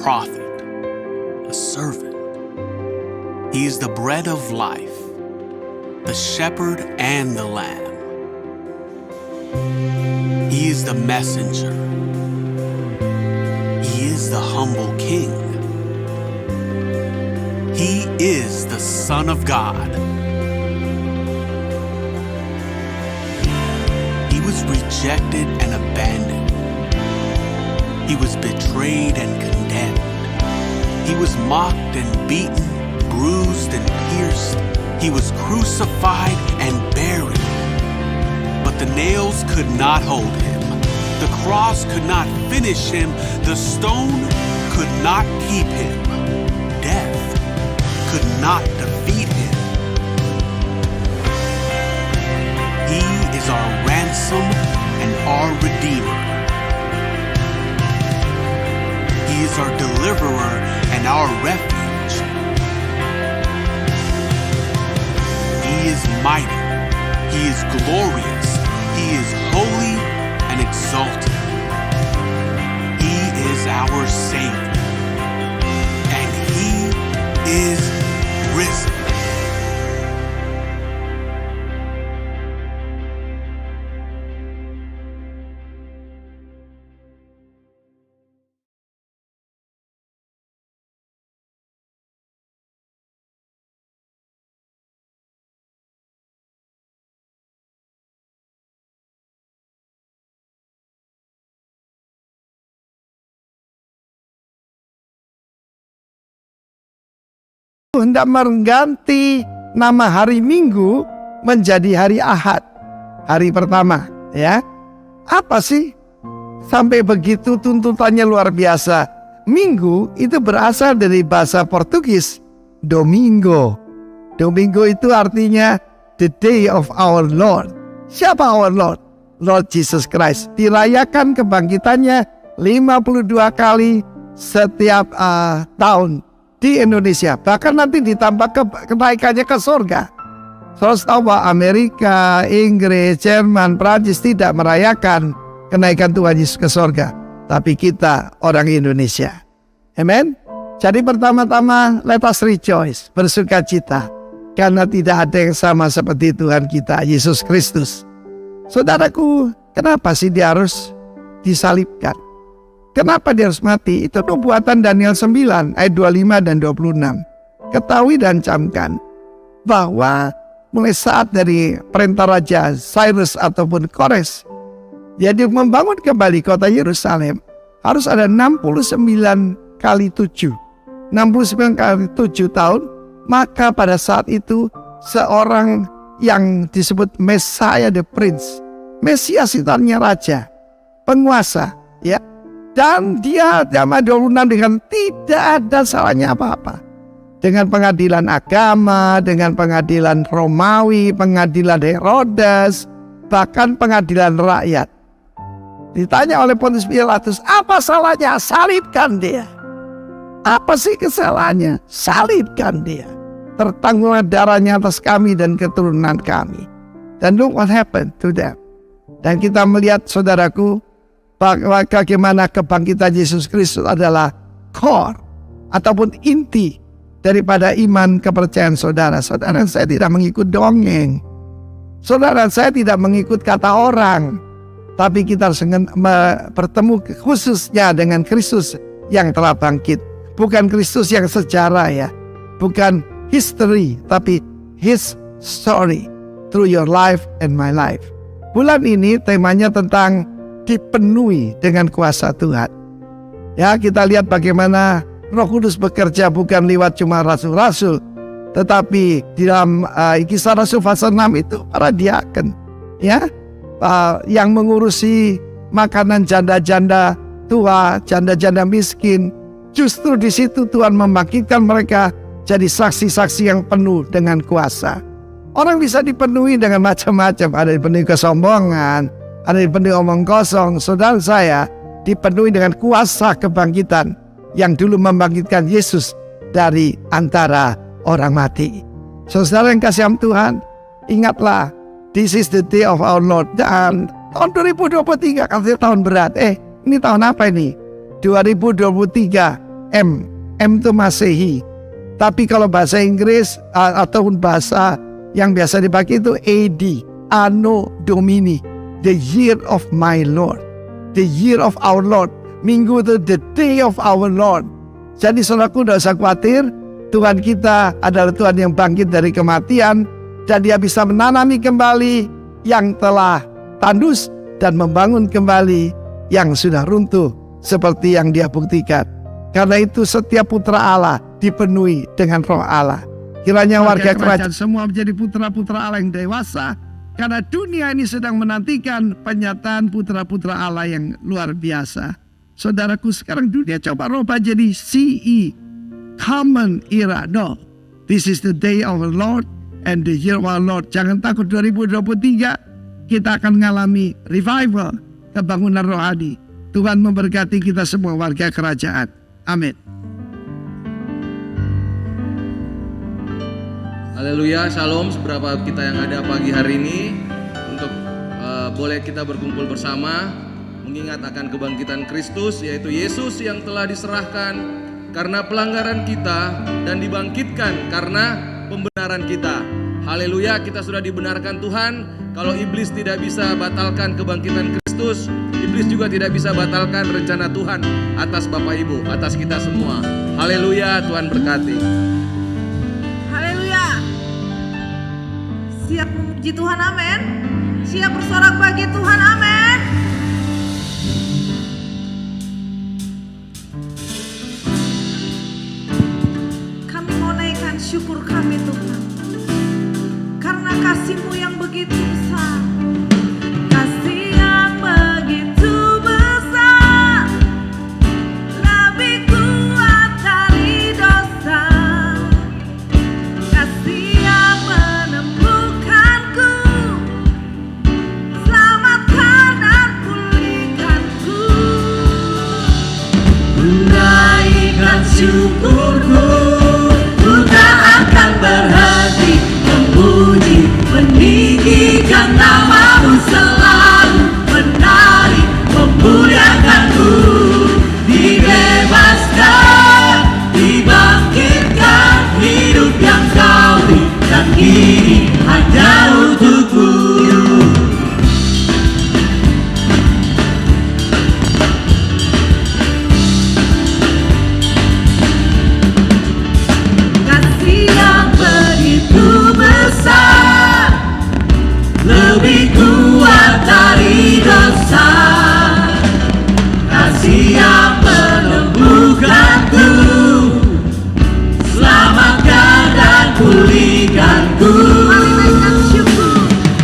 prophet, a servant. He is the bread of life, the shepherd and the lamb. He is the messenger. He is the humble king. He is the Son of God. He was rejected and abandoned. He was betrayed and condemned. He was mocked and beaten, bruised and pierced. He was crucified and buried. But the nails could not hold him. The cross could not finish him. The stone could not keep him. Death could not defeat him. He is our ransom and our redeemer. He is our deliverer and our refuge. He is mighty. He is glorious. He is holy and exalted. He is our Savior. And He is risen. Hendak mengganti nama hari Minggu menjadi hari Ahad, hari pertama, ya. Apa sih sampai begitu tuntutannya luar biasa? Minggu itu berasal dari bahasa Portugis Domingo. Domingo itu artinya the day of our Lord. Siapa our Lord? Lord Jesus Christ. Dirayakan kebangkitannya 52 kali setiap tahun di Indonesia. Bahkan nanti ditambah kenaikannya ke surga. Saudara tahu bahwa Amerika, Inggris, Jerman, Prancis tidak merayakan kenaikan Tuhan Yesus ke surga. Tapi kita orang Indonesia. Amen. Jadi pertama-tama let us rejoice, bersukacita. Karena tidak ada yang sama seperti Tuhan kita, Yesus Kristus. Saudaraku, kenapa sih dia harus disalibkan? Kenapa dia harus mati? Itu nubuatan Daniel 9 ayat 25 dan 26. Ketahui dan camkan bahwa mulai saat dari perintah Raja Cyrus ataupun Kores, jadi membangun kembali kota Yerusalem, harus ada 69 kali 7. 69 kali 7 tahun. Maka pada saat itu seorang yang disebut Messiah the Prince, Mesias itu artinya raja, penguasa, ya. Dan dia zaman 26 dengan tidak ada salahnya apa-apa. Dengan pengadilan agama, dengan pengadilan Romawi, pengadilan Herodes, bahkan pengadilan rakyat. Ditanya oleh Pontius Pilatus, apa salahnya? Salibkan dia. Apa sih kesalahannya? Salibkan dia. Tertanggunglah darahnya atas kami dan keturunan kami. Dan look what happened to them. Dan kita melihat, saudaraku, bagaimana kebangkitan Yesus Kristus adalah core ataupun inti daripada iman kepercayaan saudara. Saudara, saya tidak mengikut dongeng. Saudara, saya tidak mengikut kata orang. Tapi kita harus bertemu khususnya dengan Kristus yang telah bangkit. Bukan Kristus yang sejarah, ya. Bukan history, tapi His story through your life and my life. Bulan ini temanya tentang dipenuhi dengan kuasa Tuhan. Ya, kita lihat bagaimana Roh Kudus bekerja bukan lewat cuma rasul-rasul, tetapi di dalam Kisah Rasul pasal 6 itu para diaken, ya, yang mengurusi makanan janda-janda tua, janda-janda miskin. Justru di situ Tuhan membangkitkan mereka jadi saksi-saksi yang penuh dengan kuasa. Orang bisa dipenuhi dengan macam-macam, ada dipenuhi kesombongan, ada dipenuhi omong kosong. Saudara, saya dipenuhi dengan kuasa kebangkitan yang dulu membangkitkan Yesus dari antara orang mati. Saudara yang kasih Tuhan, ingatlah, this is the day of our Lord. Dan tahun 2023 katanya tahun berat. Ini tahun apa ini? 2023. M. M itu Masehi. Tapi kalau bahasa Inggris ataupun bahasa yang biasa dipakai itu AD, Anno Domini, the year of my Lord, the year of our Lord. Minggu itu the day of our Lord. Jadi saudaraku, tidak usah khawatir. Tuhan kita adalah Tuhan yang bangkit dari kematian, dan Dia bisa menanami kembali yang telah tandus dan membangun kembali yang sudah runtuh seperti yang Dia buktikan. Karena itu setiap putra Allah dipenuhi dengan Roh Allah. Kiranya warga kerajaan semua menjadi putra-putra Allah yang dewasa, karena dunia ini sedang menantikan penyataan putra-putra Allah yang luar biasa. Saudaraku, sekarang dunia coba rubah jadi CE, Common Era. No, this is the day of our Lord and the year of our Lord. Jangan takut, 2023 kita akan mengalami revival, kebangunan rohani. Tuhan memberkati kita semua warga kerajaan. Amin. Haleluya, shalom. Seberapa kita yang ada pagi hari ini untuk boleh kita berkumpul bersama mengingat akan kebangkitan Kristus, yaitu Yesus yang telah diserahkan karena pelanggaran kita dan dibangkitkan karena pembenaran kita. Haleluya, kita sudah dibenarkan Tuhan. Kalau iblis tidak bisa batalkan kebangkitan Kristus, iblis juga tidak bisa batalkan rencana Tuhan atas Bapak Ibu, atas kita semua. Haleluya, Tuhan berkati. Haleluya. Siap memuji Tuhan, amin. Siap bersorak bagi Tuhan, amin. Kami mau naikkan syukur kami Tuhan, karena kasih-Mu yang begitu besar. Kasih yang begitu besar, lebih kuat dari dosa. Kasih yang menemukanku, selamatkan dan pulihkanku. Naikkan syukurku, ku tak akan berhenti memuji, meninggikan nama-Mu selalu, menari, memuliakan-Mu. Dibebaskan, dibangkitkan, hidup yang Kau berikan ini hanya untuk-Mu. Kasih yang begitu besar, lebih kuat dari dosa. Kasih yang menemukanku, selamatkan dan pulihkanku.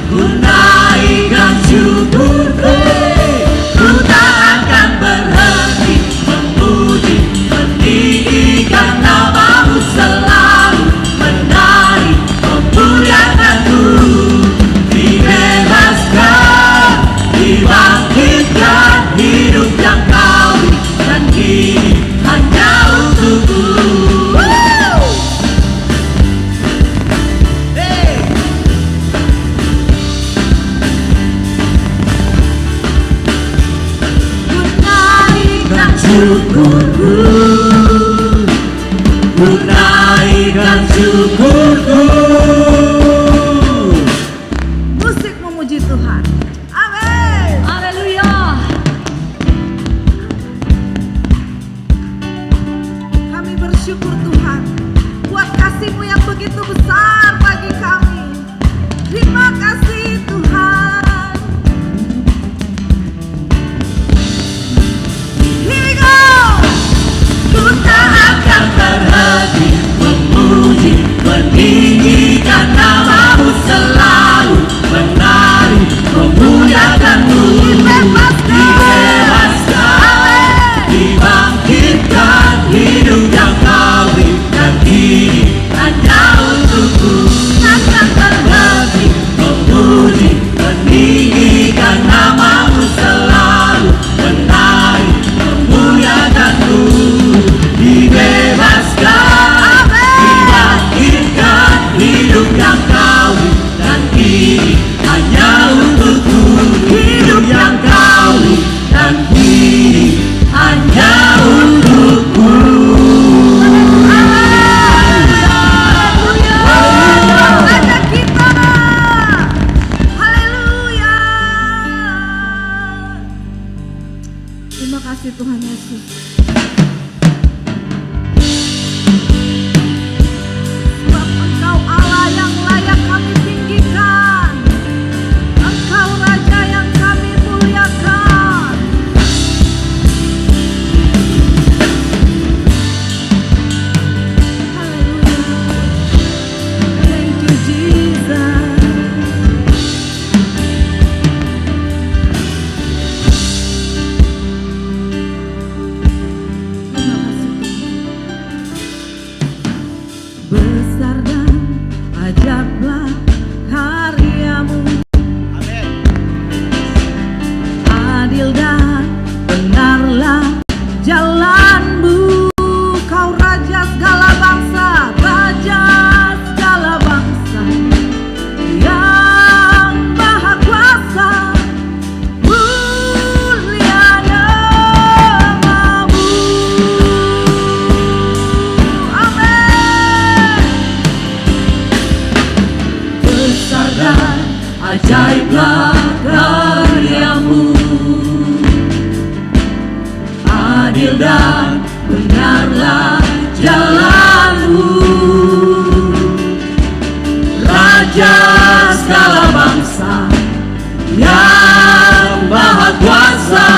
Ku naikkan syukurku, ku tak akan berhenti memuji, meninggikan nama-Mu selalu, menari, memuliakan-Mu. Dibebaskan, dibangkitkan, hidup yang Kau berikan kini hanya untuk-Mu. Ku naikkan syukurku, ku naikkan syukurku. Musik memuji Tuhan. Amin. Haleluya. Kami bersyukur Tuhan buat kasih-Mu yang begitu besar bagi kami. Terima kasih Tuhan. Higo, ku tak akan berhenti memuji, meninggikan Terima kasih Tuhan Yesus. Sebab Engkau Allah yang layak kami tinggikan. Engkau Raja yang kami muliakan. Haleluya. Thank you Jesus. Besar dan ajaiblah karyamu, adil dan benarlah jalanmu. Kau Raja segala bangsa, Raja segala bangsa, yang Maha Kuasa, mulia namamu. Amin. Besar dan ajaiblah karyamu, adil dan benarlah jalanmu. Raja segala bangsa, yang Maha Kuasa,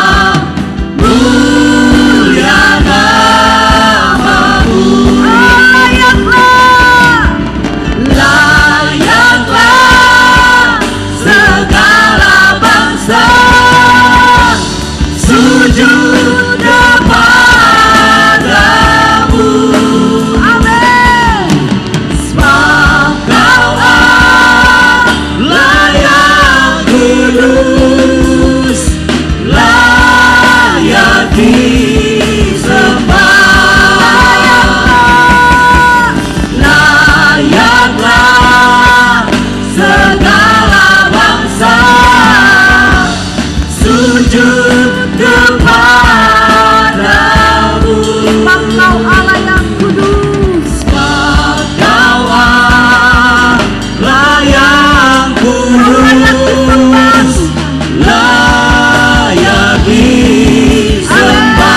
mulia namamu. Layaklah segala bangsa sujud kepadamu. Amin. Sebab Kau Allah yang kudus, layak disembah. Layaklah segala bangsa sujud kepadamu. Sebab Kau Allah yang kudus, sebab Kau Allah yang kudus, layak disembah.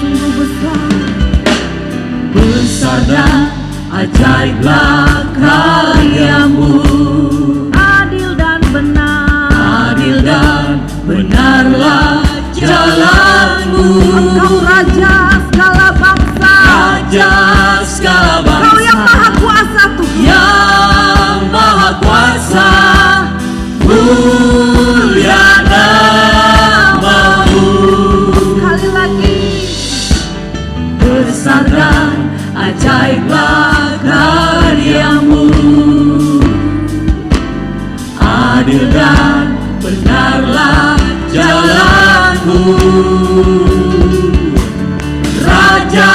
Sungguh besar dan ajaiblah karyamu, adil dan benarlah jalanmu. Engkau Raja segala bangsa, Raja segala bangsa, Kau yang Maha Kuasa Tuhan, yang Maha Kuasa, mulia namamu. Sekali lagi, besar dan ajaiblah karyamu, adil dan benarlah jalanmu. Raja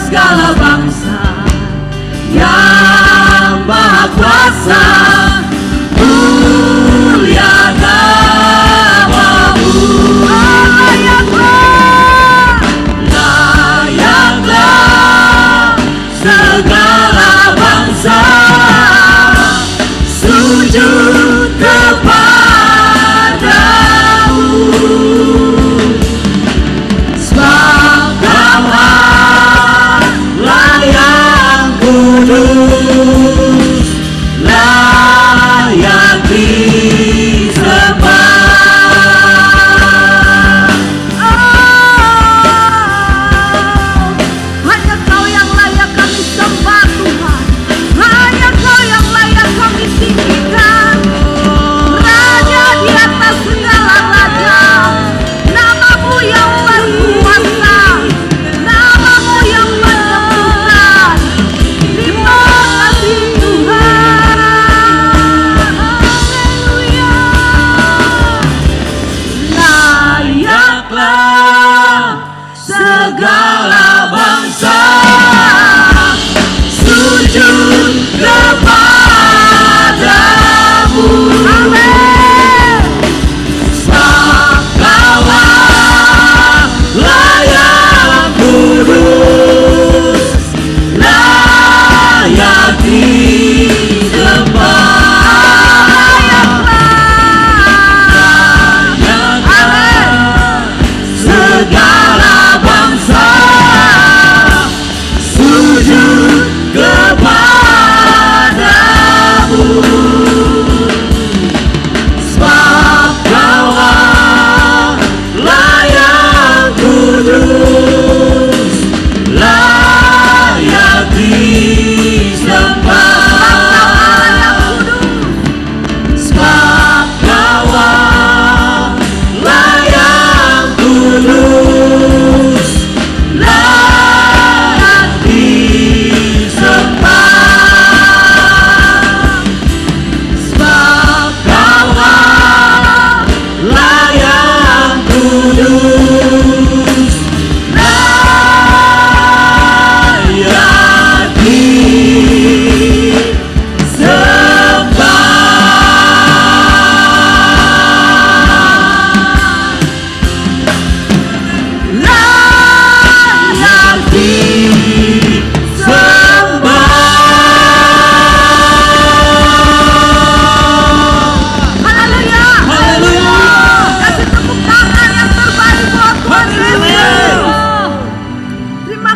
segala bangsa, yang Maha Kuasa, mulia namamu. Layaklah segala bangsa sujud kepadamu. Sebab Kau Allah yang kudus, layak disembah. Hanya Kau yang layak kami sembah Tuhan, hanya Kau yang layak kami tinggikan. Raja di atas segala raja, namamu yang berkuasa, namamu yang menyembuhkan. Di mana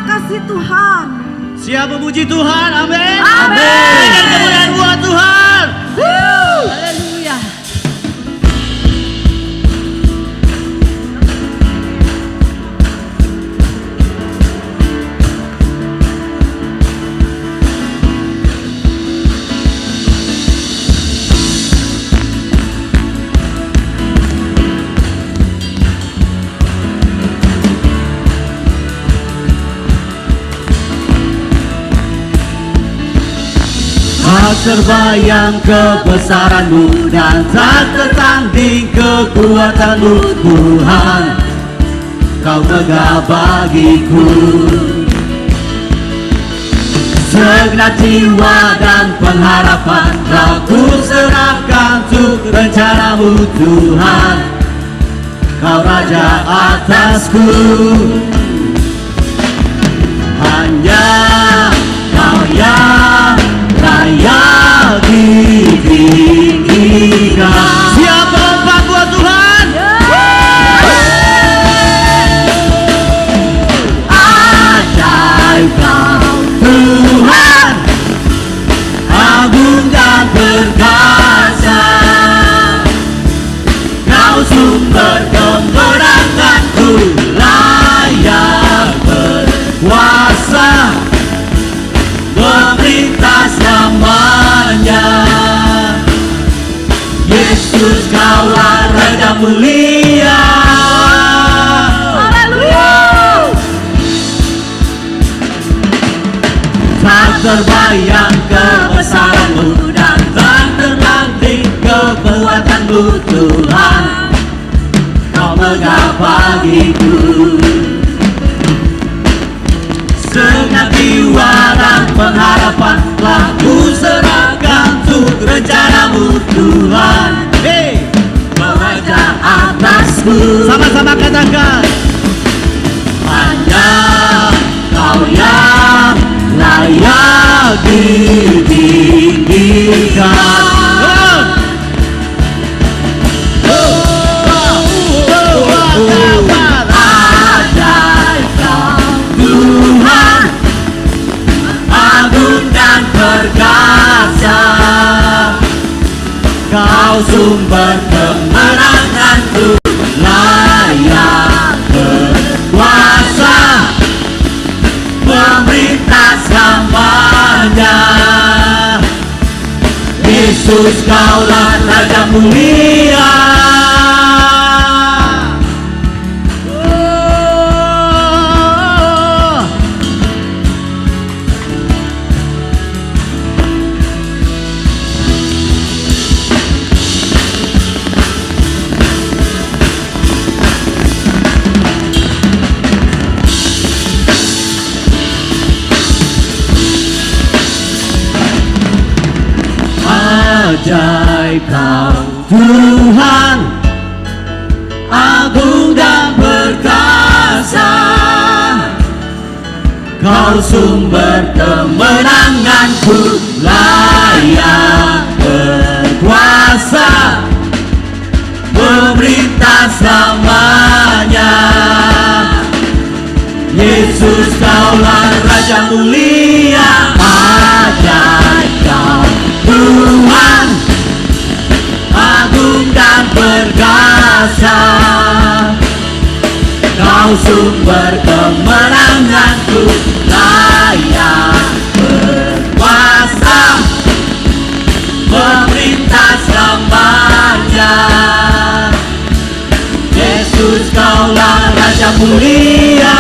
kasih Tuhan. Siap memuji Tuhan, amin. Amin. Berikan kemuliaan buat Tuhan. Haleluya. Tak terbayang kebesaran-Mu dan tak tertanding kekuatan-Mu, Tuhan. Kau megah bagiku. Segenap jiwa dan pengharapan telah ku serahkan untuk rencana-Mu, Tuhan. Kau Raja atasku. Hanya Kau yang layak ditinggikan. Siapa lompat buat Tuhan? Ajaib Kau Tuhan, agung dan perkasa. Kau sumber kemenanganku, layak berkuasa, memerintah selamanya. Yesus, Kaulah Raja mulia. Haleluya. Tak terbayang kebesaran-Mu dan tak tertanding kekuatan-Mu, Tuhan. Kau megah bagiku. Segenap jiwa dan pengharapan telah ku serahkan untuk rencana-Mu, Tuhan. Hey, Kau Raja atasku. Sama-sama katakan. Hanya Kau yang layak ditinggikan. Ajaib Kau Tuhan, agung dan perkasa. Kau sumber kemenanganku, layak berkuasa, memerintah selamanya. Yesus, Kaulah Raja mulia. Ajaib Kau Tuhan, agung dan perkasa. Kau sumber kemenanganku, layak berkuasa, memerintah selamanya. Yesus, Kaulah Raja mulia. Ajaib Kau Tuhan, agung dan perkasa. Kau sumber kemenanganku, layak berkuasa, memerintah selamanya. Yesus, Kaulah Raja mulia.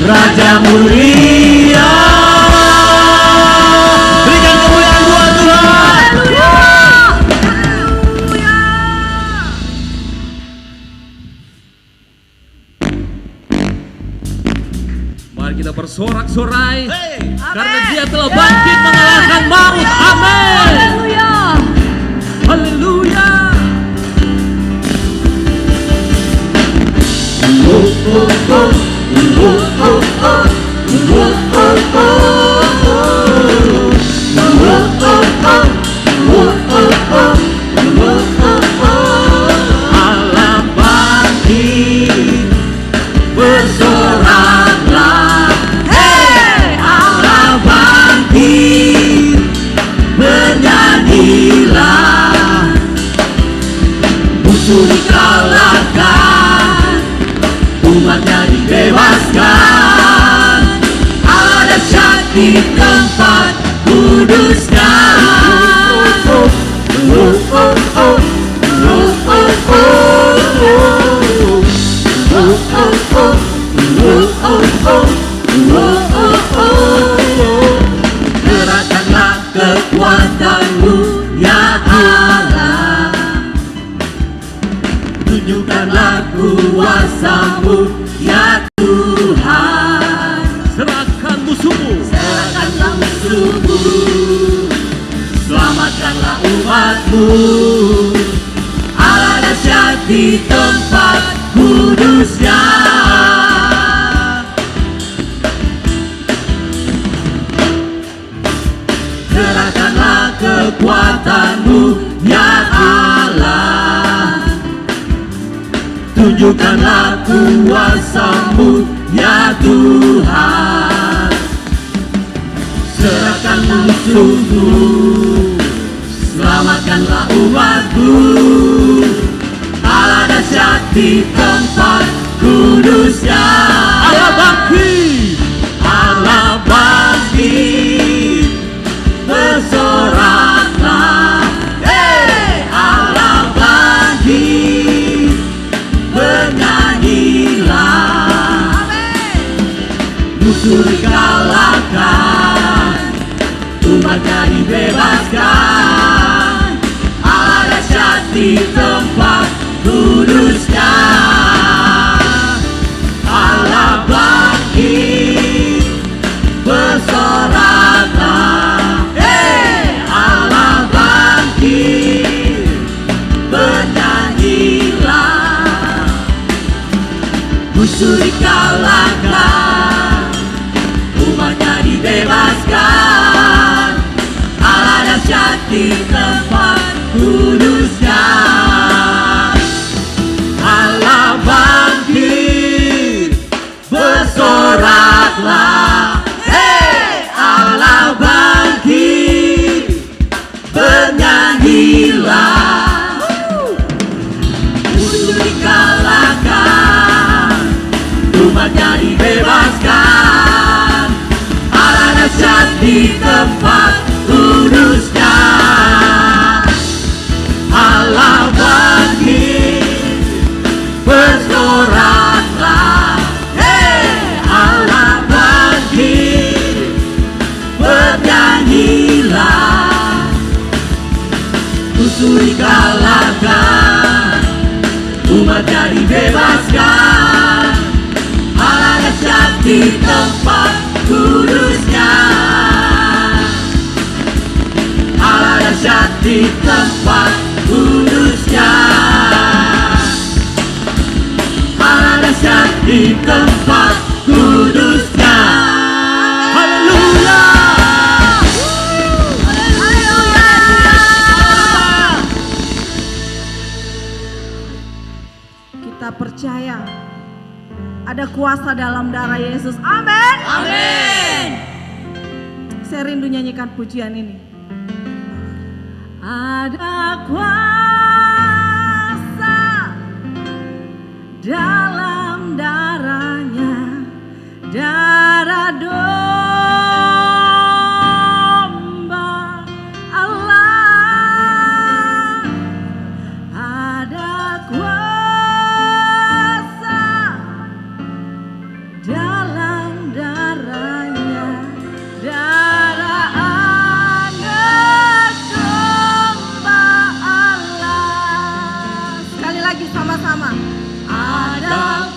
Raja mulia. Berikan kemuliaan buat Tuhan. Haleluya. Mari kita bersorak-sorai karena Amin. Dia telah bangkit mengalahkan maut. Amin. Haleluya. Haleluya. Allah bangkit bersoraklah, hei Allah bangkit, bernyanyilah, musuh dikalahkan, umatnya dibebaskan, Allah dahsyat di tempat kudusnya. Gerakkanlah kekuatanmu ya Allah, tunjukkanlah kuasamu ya Tuhan. Serahkan musuhmu, serahkanlah musuhmu, selamatkanlah umatmu, Allah dahsyat di tempat kudusnya. Gerakkanlah kekuatanmu ya Allah, tunjukkanlah kuasamu ya Tuhan. Serahkan musuhmu, selamatkanlah umatmu, Allah dahsyat di tempat kudusnya. Allah bangkit, Allah bangkit, bersoraklah, hei Allah bangkit, bernyanyilah, musuh dikalahkan, umatnya dibebaskan, Allah dahsyat di tempat kudusnya. Allah bangkit, bersoraklah, hei Allah bangkit, bernyanyilah, musuh dikalahkan, umatnya dibebaskan, Allah dahsyat di tempat kudusnya. Allah bangkit, bersoraklah, hei Allah bangkit, bernyanyilah, musuh dikalahkan, umatnya dibebaskan, Allah dahsyat di tempat kudusnya. Allah bangkit, bersoraklah, hei Allah bangkit, bernyanyilah, musuh dikalahkan, umatnya dibebaskan, Allah dahsyat di tempat kudusnya. Allah dahsyat di tempat kudusnya. Allah dahsyat di tempat kudusnya. Haleluya. Kita percaya ada kuasa dalam darah Yesus. Amin. Amin. Saya rindu nyanyikan pujian ini. Ada kuasa dalam darahnya, darah domba Allah. Ada kuasa dalam darahnya, darah anak domba Allah. Sekali lagi sama-sama. Ada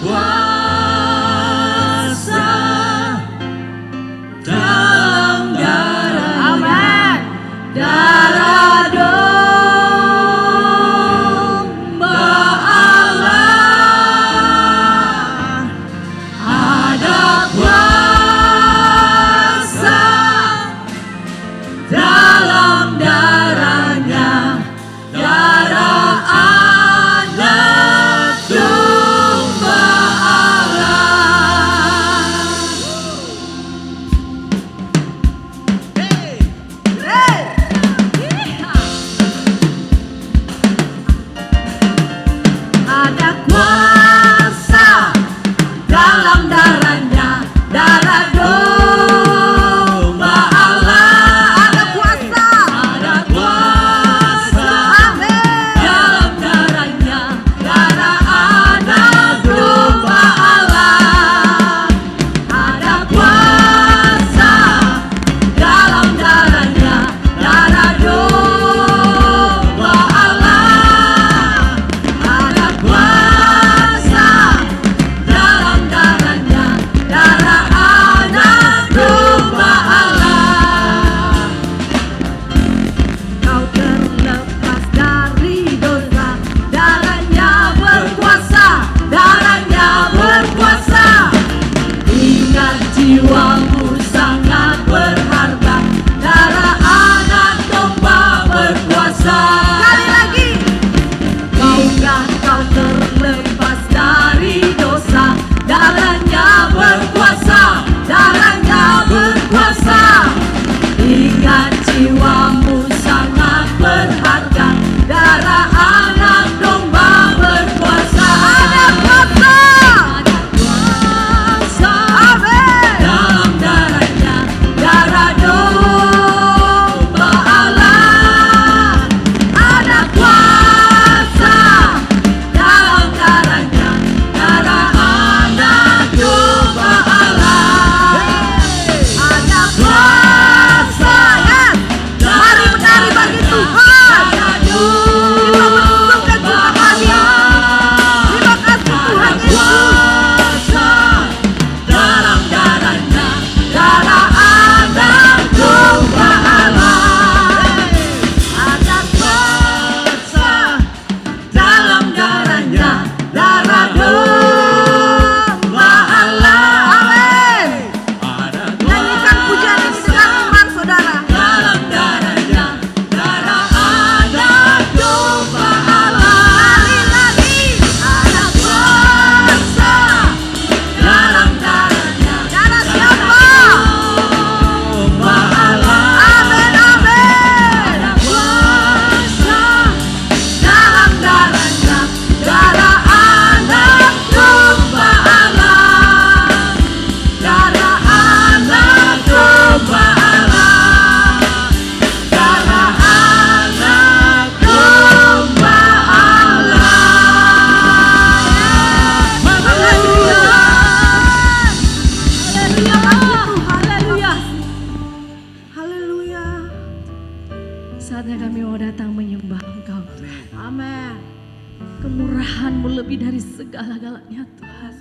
Tuhan.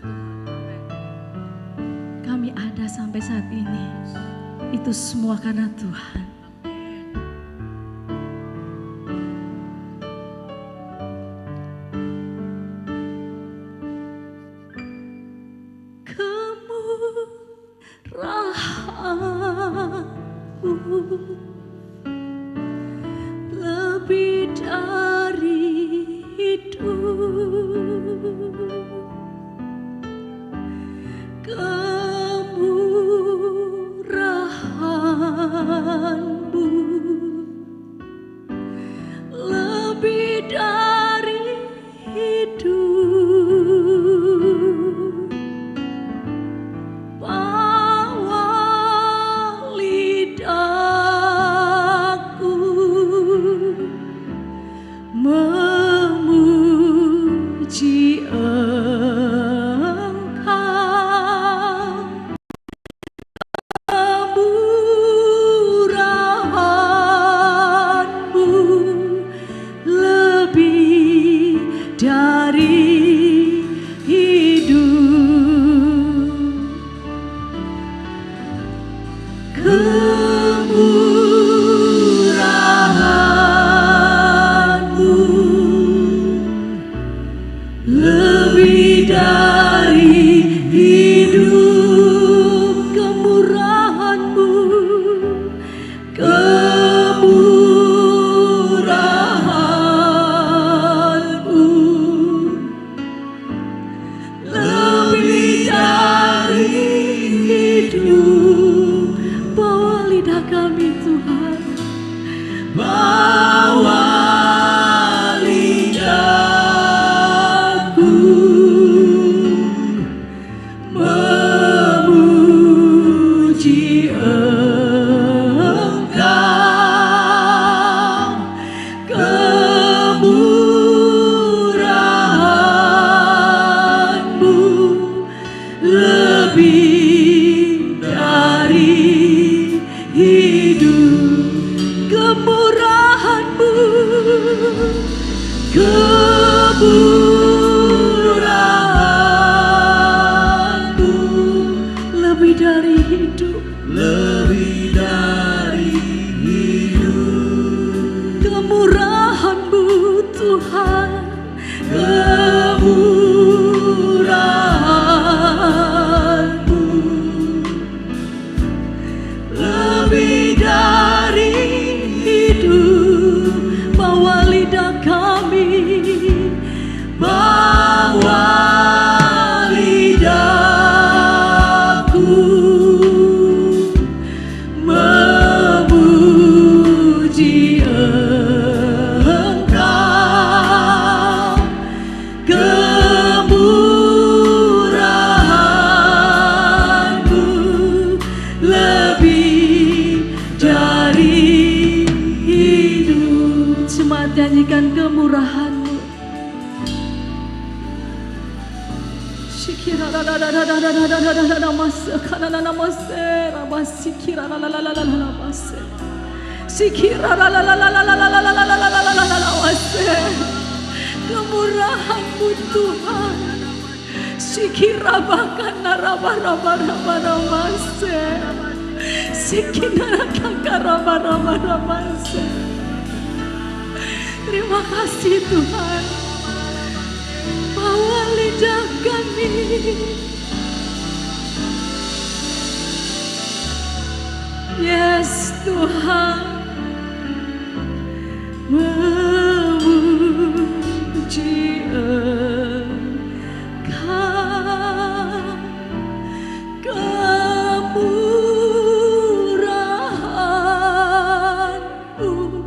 Kami ada sampai saat ini, itu semua karena Tuhan. Lebih dari hidup, kemurahan-Mu lebih dari hidup. Bawa lidahku memuji Engkau, kemurahan-Mu lebih dari hidup. Kemurahan-Mu lebih dari hidup. Kemurahan-Mu, kemurahan-Mu lebih dari hidup. Bawa lidah kami Tuhan, bawa lidahku memuji Engkau, kemurahan-Mu lebih dari hidup. Kemurahan-Mu, kemurahan-Mu lebih dari hidup. Lebih dari hidup. Kemurahan-Mu Tuhan, kemurahan-Mu lebih dari hidup. Bawa lidah kami, bawa lidahku memuji Engkau, kemurahan-Mu lebih dari hidup. Jemaat nyanyikan kemurahan-Mu. Shikira la la la la la la la la la la la mase kana la la mase rabasikira la la la la la la mase. Shikira la la la la la la la la la la la la la la mase. Kemurahan-Mu Tuhan. Shikira bakana raba raba raba mase. Shikira kakara raba raba mase. Terima kasih Tuhan. Bawa lidah kami, yes Tuhan, memuji Engkau, kemurahan-Mu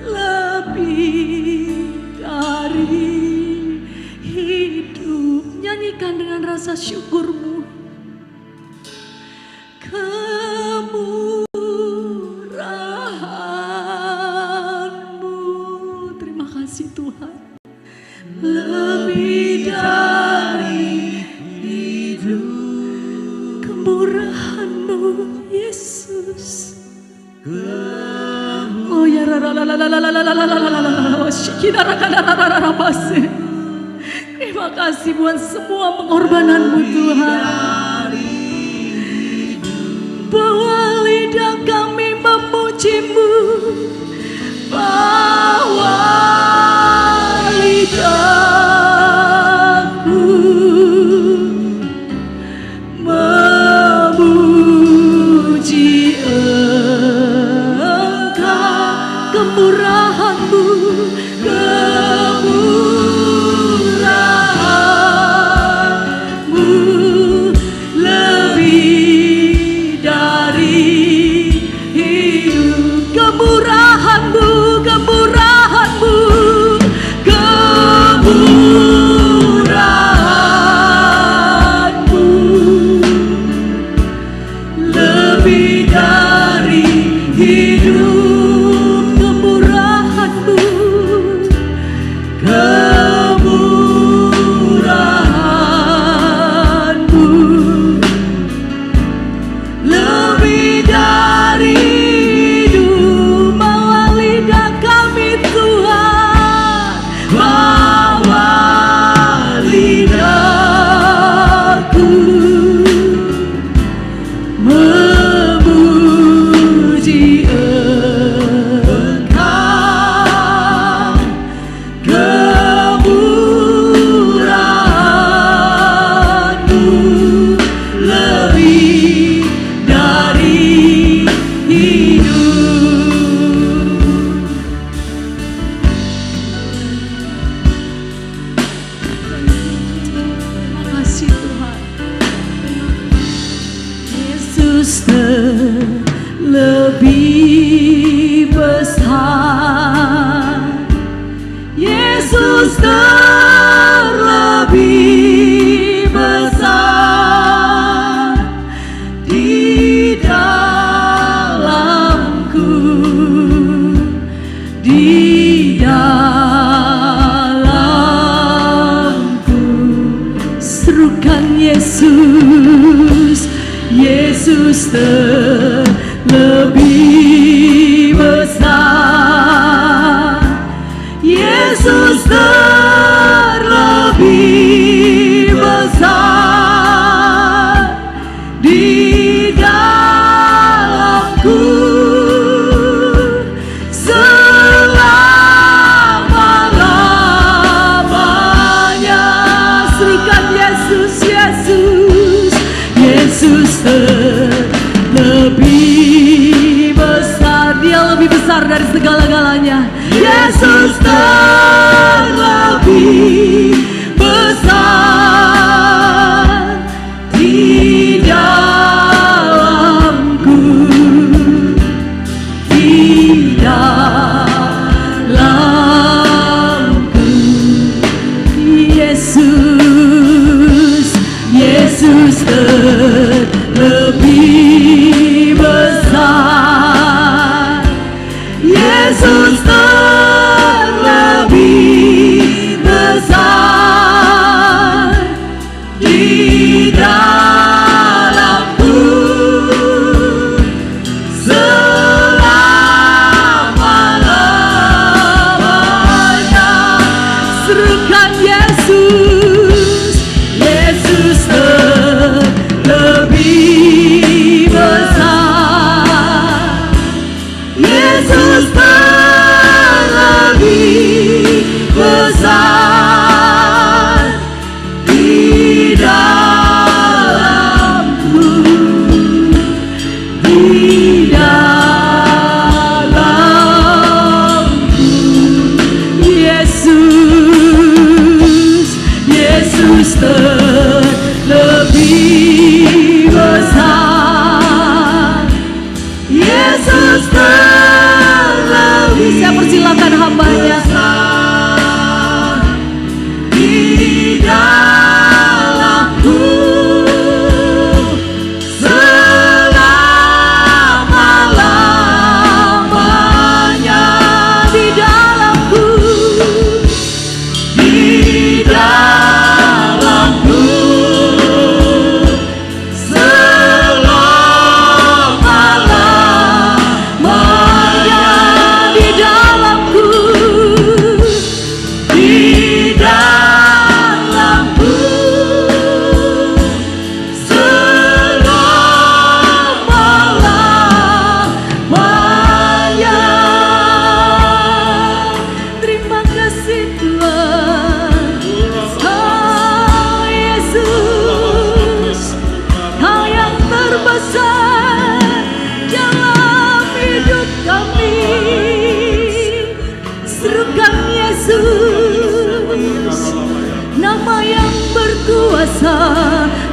lebih dari hidup. Nyanyikan dengan rasa syukur-Mu. Kemurahan-Mu, terima kasih Tuhan, lebih dari hidup. Kemurahan-Mu Yesus. Oh ya la la la la la la la la la la la la la. Terima terima kasih buat semua pengorbananmu Tuhan. Bahwa lidah kami memujimu, bahwa lidahku memuji Engkau, kemurahan-Mu, kemurahan-Mu lebih dari hidup. Kemurahan-Mu, kemurahan-Mu, kemurahan-Mu lebih dari hidup. Kemurahan-Mu, kemurahan-Mu lebih dari hidup. Bawa lidah kami Tuhan, bawa lidahku memuji Engkau, kemurahan-Mu lebih dari hidup. Terima kasih Tuhan. Yesus terlebih besar, Yesus terlebih besar di dalamku, di dalamku. Serukan Yesus, Yesus terlebih besar, Yesus terlebih besar di dalamku. Selama-lamanya. Serukan Yesus, Yesus, Yesus terlebih besar. Dia lebih besar dari segala-galanya. Yesus terlebih besar di dalamku, di dalamku. Yesus, Yesus terlebih besar, Yesus terlebih besar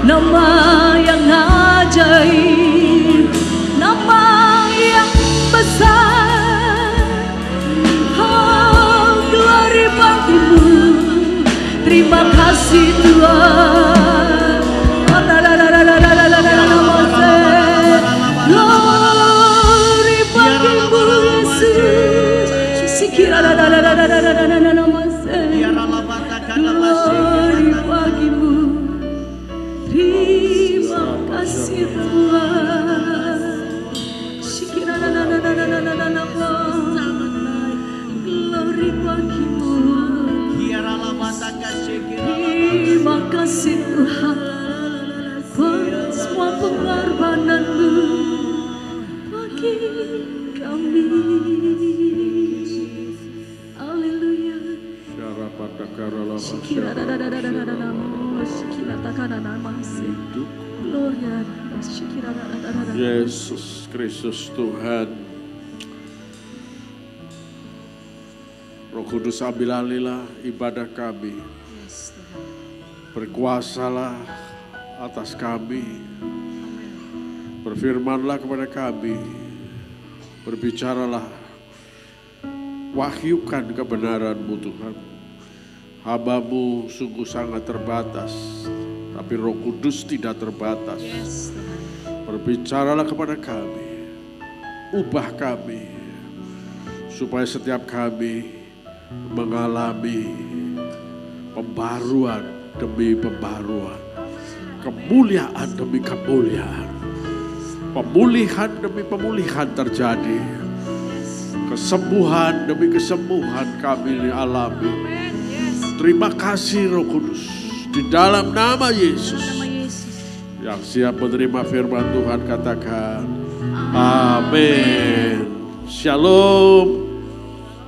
nama yang ajaib, nama yang besar. Oh, glory bagimu, terima kasih Tuhan. Glory bagimu Yesus, glory bagimu, terima kasih Tuhan. Glory bagimu, terima kasih Tuhan. Semua pengorbanan-Mu bagi kami. Haleluya. Yesus Kristus Tuhan. Roh Kudus, ambil alihlah ibadah kami. Berkuasalah atas kami. Berfirmanlah kepada kami. Berbicaralah. Wahyukan kebenaran-Mu Tuhan. Hamba-Mu sungguh sangat terbatas, tapi Roh Kudus tidak terbatas. Berbicaralah kepada kami. Ubah kami. Supaya setiap kami mengalami pembaruan demi pembaruan. Kemuliaan demi kemuliaan. Pemulihan demi pemulihan terjadi. Kesembuhan demi kesembuhan kami alami. Terima kasih Roh Kudus. Di dalam nama Yesus. Yang siap menerima firman Tuhan katakan amin. Shalom.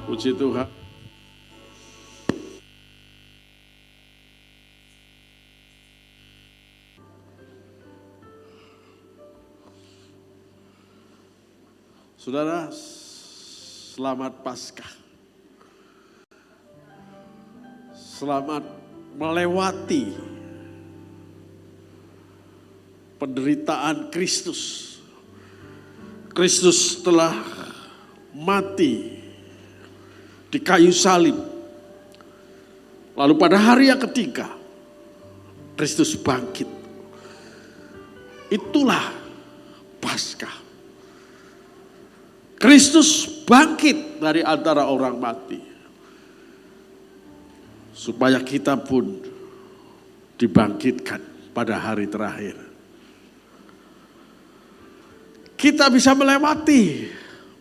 Puji Tuhan. Saudara, selamat Paskah. Selamat melewati penderitaan Kristus. Kristus telah mati di kayu salib. Lalu pada hari yang ketiga, Kristus bangkit. Itulah Paskah. Kristus bangkit dari antara orang mati. Supaya kita pun dibangkitkan pada hari terakhir. Kita bisa melewati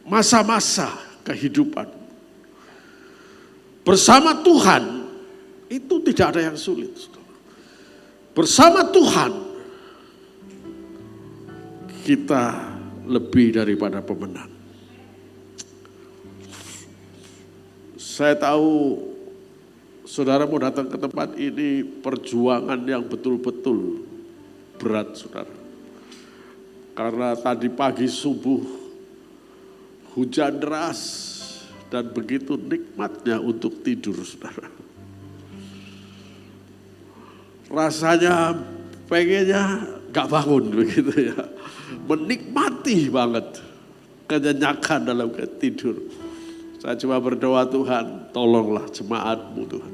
masa-masa kehidupan. Bersama Tuhan itu tidak ada yang sulit. Bersama Tuhan kita lebih daripada pemenang. Saya tahu saudara mau datang ke tempat ini perjuangan yang betul-betul berat, saudara. Karena tadi pagi subuh hujan deras dan begitu nikmatnya untuk tidur, saudara. Rasanya pengennya gak bangun begitu ya. Menikmati banget kenyenyakan dalam tidur. Saya cuma berdoa, Tuhan tolonglah jemaat-Mu Tuhan.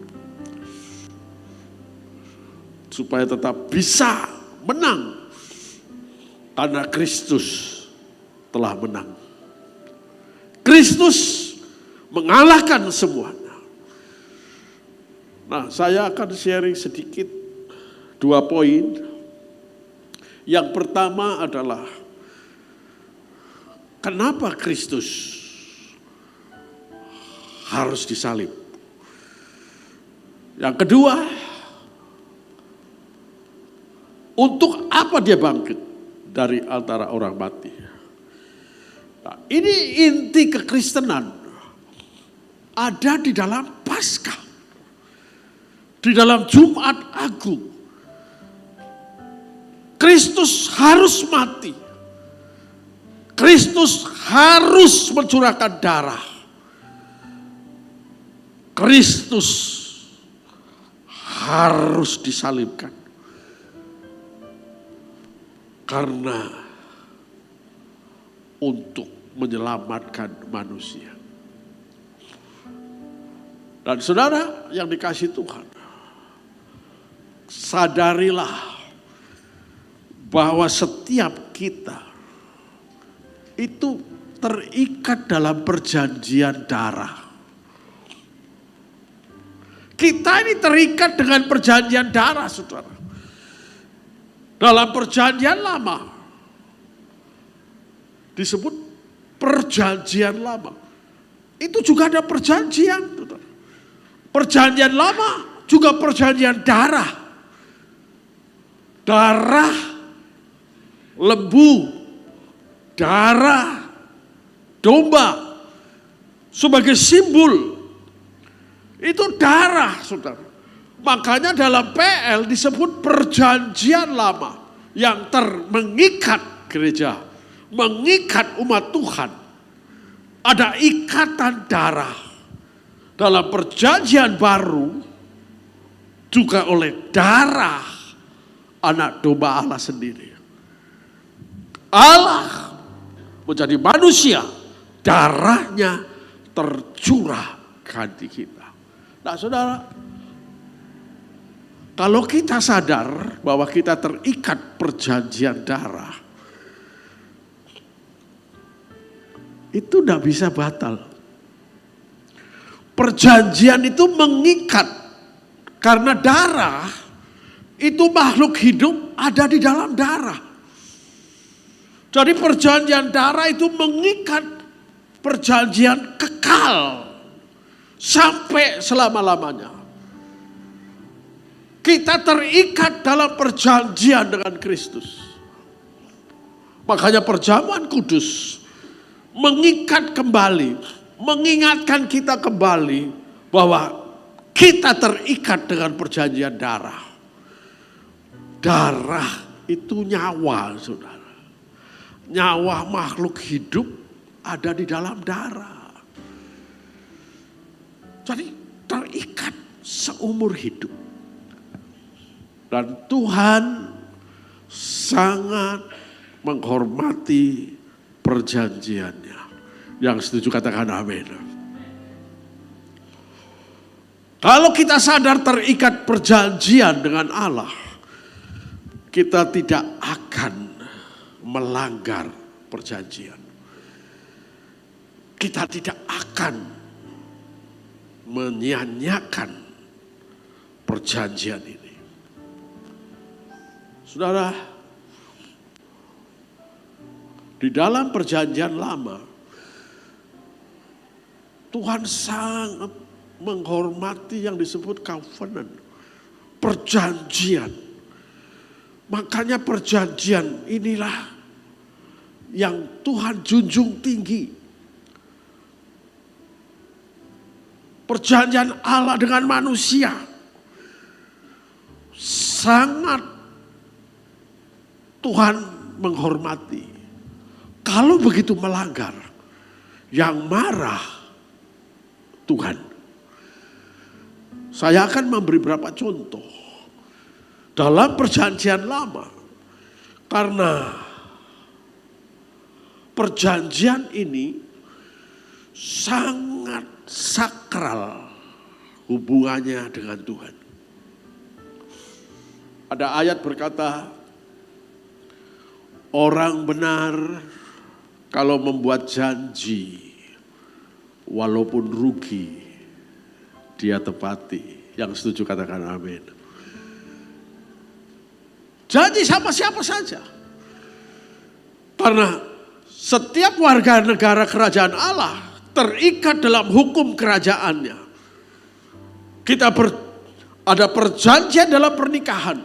Supaya tetap bisa menang. Karena Kristus telah menang. Kristus mengalahkan semuanya. Nah, saya akan sharing sedikit 2 poin. Yang pertama adalah kenapa Kristus harus disalib. Yang kedua, untuk apa dia bangkit dari antara orang mati. Nah, ini inti kekristenan ada di dalam Paskah, di dalam Jumat Agung. Kristus harus mati. Kristus harus mencurahkan darah. Kristus harus disalibkan. Karena untuk menyelamatkan manusia. Dan saudara yang dikasihi Tuhan, sadarilah bahwa setiap kita itu terikat dalam perjanjian darah. Kita ini terikat dengan perjanjian darah, saudara. Dalam perjanjian lama disebut perjanjian lama. Itu juga ada perjanjian, saudara. Perjanjian lama juga perjanjian darah. Darah lembu, darah domba sebagai simbol. Itu darah, saudara. Makanya dalam PL disebut perjanjian lama yang mengikat gereja, mengikat umat Tuhan. Ada ikatan darah. Dalam perjanjian baru juga oleh darah anak domba Allah sendiri. Allah menjadi manusia, darahnya tercurah ganti kita. Nah saudara, kalau kita sadar bahwa kita terikat perjanjian darah, itu tidak bisa batal. Perjanjian itu mengikat karena darah itu makhluk hidup ada di dalam darah. Jadi perjanjian darah itu mengikat perjanjian kekal sampai selama-lamanya. Kita terikat dalam perjanjian dengan Kristus. Makanya perjamuan kudus mengikat kembali, mengingatkan kita kembali bahwa kita terikat dengan perjanjian darah. Darah itu nyawa, saudara. Nyawa makhluk hidup ada di dalam darah. Jadi terikat seumur hidup. Dan Tuhan sangat menghormati perjanjiannya. Yang setuju katakan amin. Kalau kita sadar terikat perjanjian dengan Allah, kita tidak akan melanggar perjanjian. Kita tidak akan menyia-nyiakan perjanjian ini. Saudara, di dalam perjanjian lama, Tuhan sangat menghormati yang disebut covenant, perjanjian. Makanya perjanjian inilah yang Tuhan junjung tinggi. Perjanjian Allah dengan manusia sangat Tuhan menghormati. Kalau begitu melanggar, yang marah Tuhan. Saya akan memberi beberapa contoh dalam perjanjian lama. Karena perjanjian ini sangat sakral hubungannya dengan Tuhan. Ada ayat berkata, orang benar kalau membuat janji, walaupun rugi, dia tepati. Yang setuju katakan amin. Janji sama siapa saja. Karena setiap warga negara kerajaan Allah terikat dalam hukum kerajaannya. Ada perjanjian dalam pernikahan.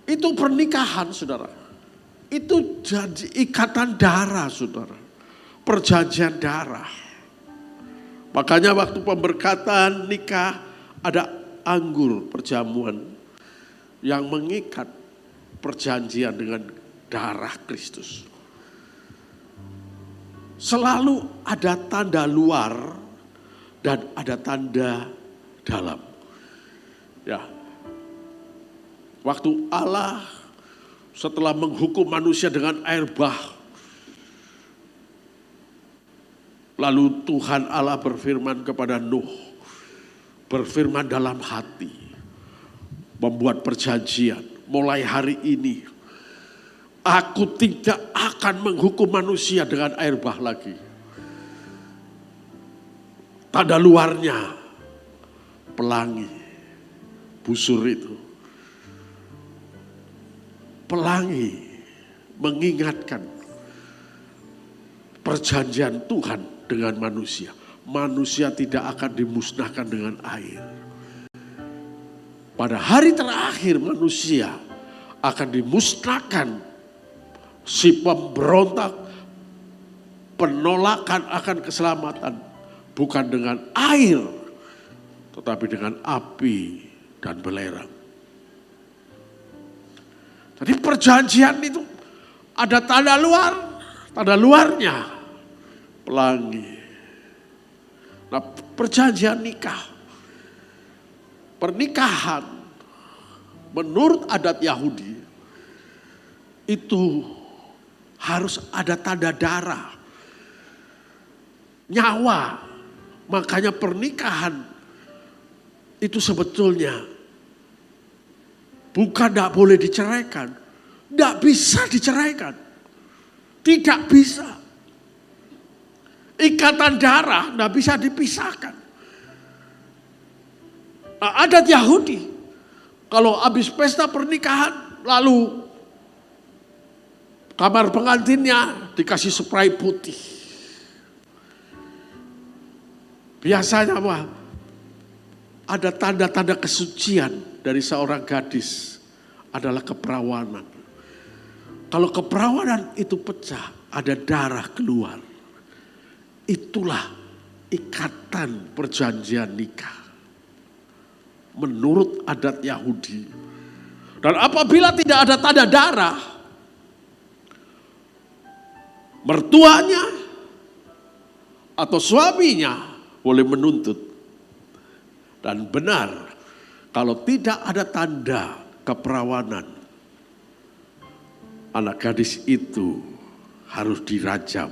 Itu pernikahan, saudara. Itu janji ikatan darah, saudara. Perjanjian darah. Makanya waktu pemberkatan nikah ada anggur perjamuan yang mengikat perjanjian dengan darah Kristus. Selalu ada tanda luar dan ada tanda dalam. Ya. Waktu Allah setelah menghukum manusia dengan air bah, lalu Tuhan Allah berfirman kepada Nuh, berfirman dalam hati, membuat perjanjian, mulai hari ini aku tidak akan menghukum manusia dengan air bah lagi. Tanda luarnya pelangi, busur itu. Pelangi mengingatkan perjanjian Tuhan dengan manusia. Manusia tidak akan dimusnahkan dengan air. Pada hari terakhir manusia akan dimusnahkan. Si pemberontak, penolakan akan keselamatan. Bukan dengan air, tetapi dengan api dan belerang. Jadi perjanjian itu ada tanda luar, tanda luarnya pelangi. Nah, perjanjian nikah, pernikahan menurut adat Yahudi itu harus ada tanda darah, nyawa. Makanya pernikahan itu sebetulnya bukan tidak boleh diceraikan. Tidak bisa diceraikan. Tidak bisa. Ikatan darah tidak bisa dipisahkan. Nah, adat Yahudi, kalau habis pesta pernikahan, lalu kamar pengantinnya dikasih spray putih. Biasanya apa? Ada tanda-tanda kesucian dari seorang gadis adalah keperawanan. Kalau keperawanan itu pecah, ada darah keluar. Itulah ikatan perjanjian nikah. Menurut adat Yahudi. Dan apabila tidak ada tanda darah, mertuanya atau suaminya boleh menuntut. Dan benar, kalau tidak ada tanda keperawanan, anak gadis itu harus dirajam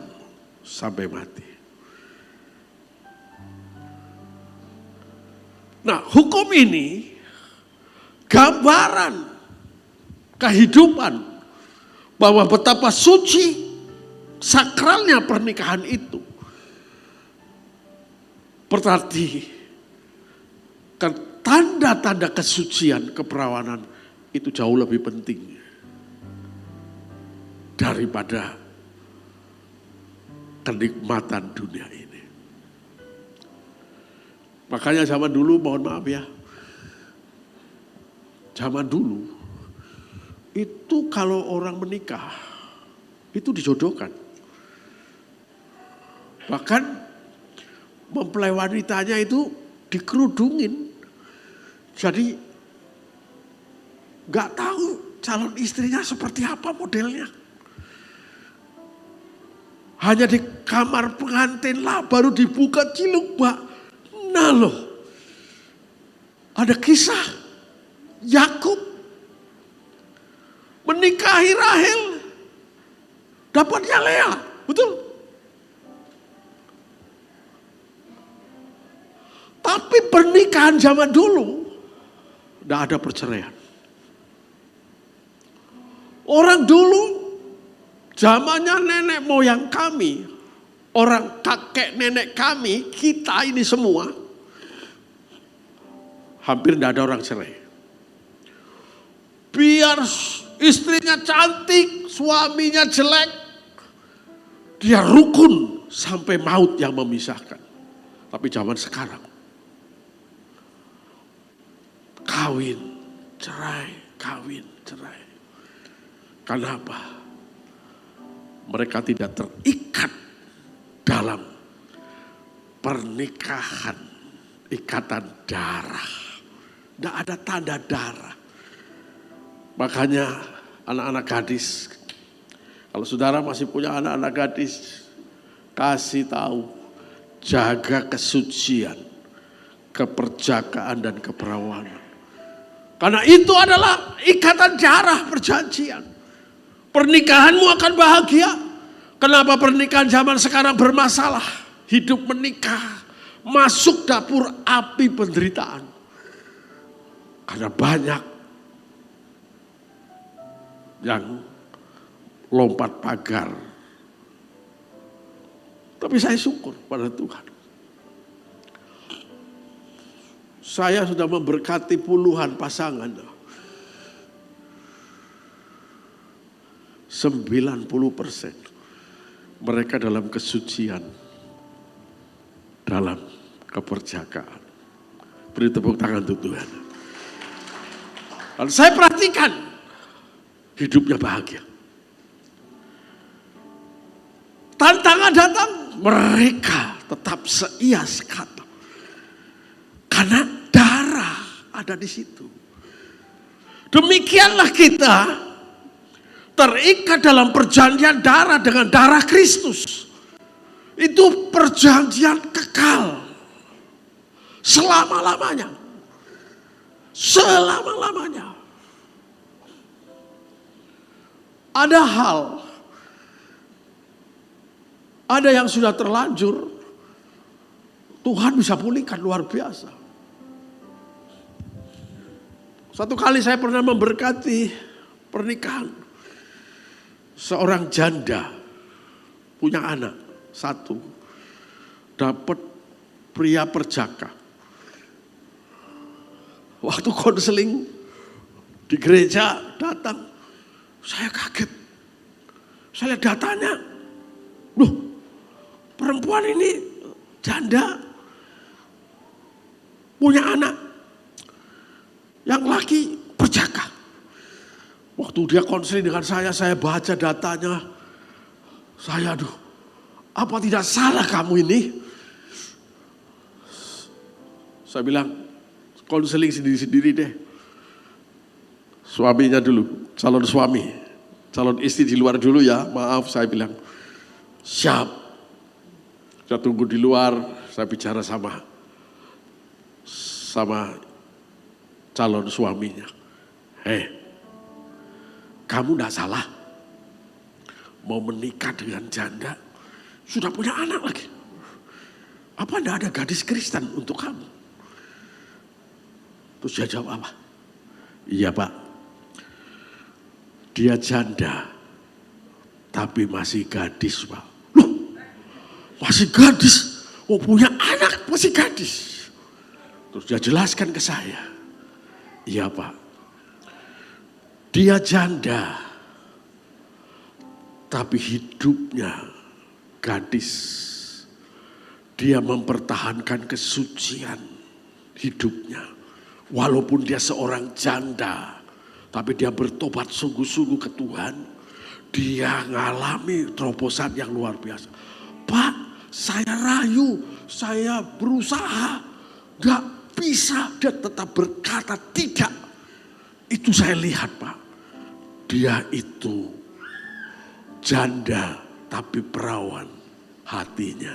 sampai mati. Nah, hukum ini gambaran kehidupan bahwa betapa suci sakralnya pernikahan itu. Berarti kan tanda-tanda kesucian keperawanan itu jauh lebih penting daripada kenikmatan dunia ini. Makanya zaman dulu, mohon maaf ya, zaman dulu itu kalau orang menikah itu dijodohkan. Bahkan mempelai wanitanya itu dikerudungin. Jadi gak tahu calon istrinya seperti apa modelnya. Hanya di kamar pengantin lah baru dibuka ciluk bak. Nah loh, ada kisah Yakub menikahi Rahel, dapatnya Lea, betul? Tapi pernikahan zaman dulu tidak ada perceraian. Orang dulu zamannya nenek moyang kami, orang kakek nenek kami, kita ini semua hampir tidak ada orang cerai. Biar istrinya cantik, suaminya jelek, dia rukun sampai maut yang memisahkan. Tapi zaman sekarang kawin, cerai, kawin, cerai. Kenapa? Mereka tidak terikat dalam pernikahan, ikatan darah. Tidak ada tanda darah. Makanya anak-anak gadis, kalau saudara masih punya anak-anak gadis, kasih tahu, jaga kesucian, keperjakaan dan keperawanan. Karena itu adalah ikatan darah perjanjian. Pernikahanmu akan bahagia. Kenapa pernikahan zaman sekarang bermasalah? Hidup menikah, masuk dapur api penderitaan. Karena banyak yang lompat pagar. Tapi saya syukur pada Tuhan. Saya sudah memberkati puluhan pasangan. 90% mereka dalam kesucian, dalam keperjakaan. Beri tepuk tangan untuk Tuhan. Dan saya perhatikan hidupnya bahagia. Tantangan datang, mereka tetap seia sekata. Karena darah ada di situ. Demikianlah kita terikat dalam perjanjian darah dengan darah Kristus. Itu perjanjian kekal. Selama-lamanya. Selama-lamanya. Ada hal, ada yang sudah terlanjur, Tuhan bisa pulihkan luar biasa. Satu kali saya pernah memberkati pernikahan. Seorang janda punya anak satu, dapat pria perjaka. Waktu konseling di gereja datang, saya kaget. Saya lihat datanya, loh, perempuan ini janda punya anak, yang laki perjaka. Waktu dia konseling dengan saya baca datanya. Saya apa tidak salah kamu ini? Saya bilang, konseling sendiri-sendiri deh. Suaminya dulu, calon suami. Calon istri di luar dulu ya, maaf saya bilang. Siap. Saya tunggu di luar, saya bicara sama calon suaminya. Kamu tidak salah. Mau menikah dengan janda, sudah punya anak lagi. Apa tidak ada gadis Kristen untuk kamu? Terus dia jawab apa? Iya Pak. Dia janda, tapi masih gadis Pak. Loh, masih gadis? Oh punya anak masih gadis. Terus dia jelaskan ke saya. Iya Pak. Dia janda, tapi hidupnya gadis. Dia mempertahankan kesucian hidupnya. Walaupun dia seorang janda, tapi dia bertobat sungguh-sungguh ke Tuhan. Dia ngalami terobosan yang luar biasa. Pak, saya rayu, saya berusaha, gak bisa. Dia tetap berkata tidak. Itu saya lihat Pak. Dia itu janda tapi perawan hatinya.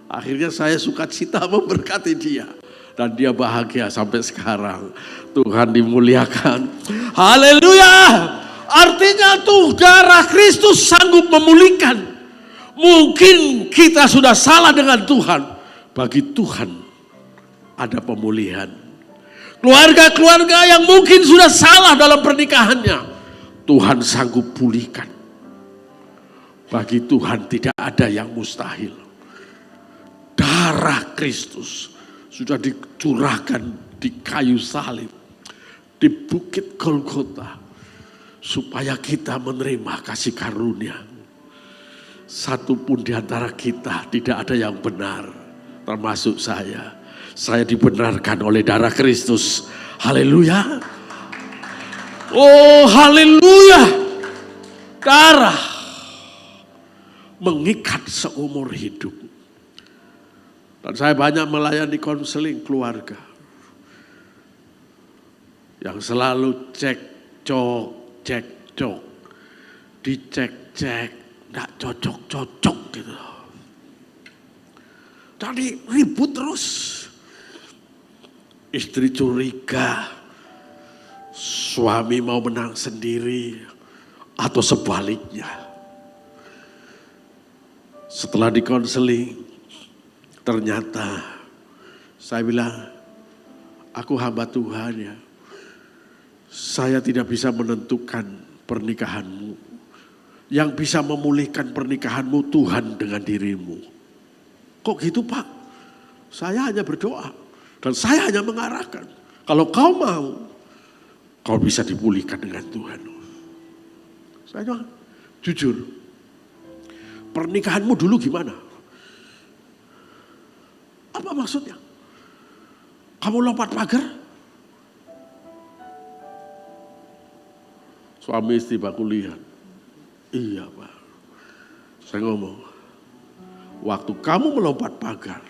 Akhirnya saya sukacita memberkati dia. Dan dia bahagia sampai sekarang. Tuhan dimuliakan. Haleluya. Artinya tuh darah Kristus sanggup memulihkan. Mungkin kita sudah salah dengan Tuhan. Bagi Tuhan ada pemulihan. Keluarga-keluarga yang mungkin sudah salah dalam pernikahannya, Tuhan sanggup pulihkan. Bagi Tuhan tidak ada yang mustahil. Darah Kristus sudah dicurahkan di kayu salib, di bukit Golgota, supaya kita menerima kasih karunia. Satu pun di antara kita tidak ada yang benar, termasuk saya. Saya dibenarkan oleh darah Kristus. Haleluya. Oh haleluya. Darah mengikat seumur hidup. Dan saya banyak melayani konseling keluarga. Yang selalu cek-cok. Dicek-cek. Nggak cocok-cocok gitu. Jadi ribut terus. Istri curiga, suami mau menang sendiri, atau sebaliknya. Setelah dikonseling, ternyata saya bilang, aku hamba Tuhan ya. Saya tidak bisa menentukan pernikahanmu. Yang bisa memulihkan pernikahanmu Tuhan dengan dirimu. Kok gitu Pak? Saya hanya berdoa. Dan saya hanya mengarahkan. Kalau kau mau, kau bisa dipulihkan dengan Tuhan. Saya bilang, jujur. Pernikahanmu dulu gimana? Apa maksudnya? Kamu lompat pagar? Suami istri aku lihat. Iya Pak. Saya ngomong. Waktu kamu melompat pagar.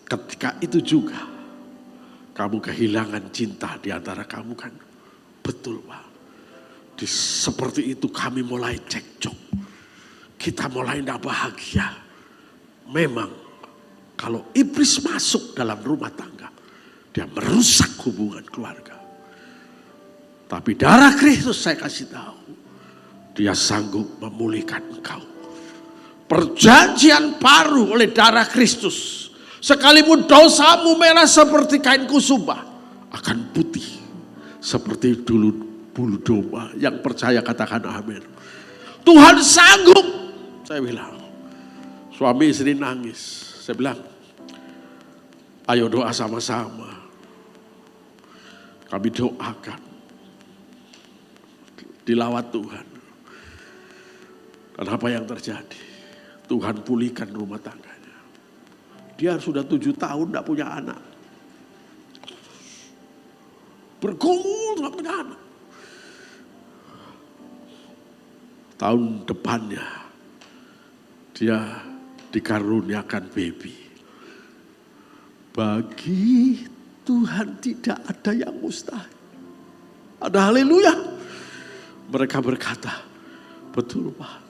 Ketika itu juga. Kamu kehilangan cinta di antara kamu kan. Betul Pak. Seperti itu kami mulai cekcok. Kita mulai tidak bahagia. Memang kalau iblis masuk dalam rumah tangga, dia merusak hubungan keluarga. Tapi darah Kristus saya kasih tahu, dia sanggup memulihkan engkau. Perjanjian baru oleh darah Kristus, sekalipun dosamu merah seperti kain kusuma, akan putih seperti dulu bulu domba. Yang percaya katakan amin. Tuhan sanggup. Saya bilang, suami istri nangis. Saya bilang, ayo doa sama-sama. Kami doakan. Dilawat Tuhan. Dan apa yang terjadi? Tuhan pulihkan rumah tangganya. Dia sudah 7 tahun tidak punya anak. Bergumul tidak punya anak. Tahun depannya dia dikaruniakan baby. Bagi Tuhan tidak ada yang mustahil. Ada haleluya. Mereka berkata, betul Pak.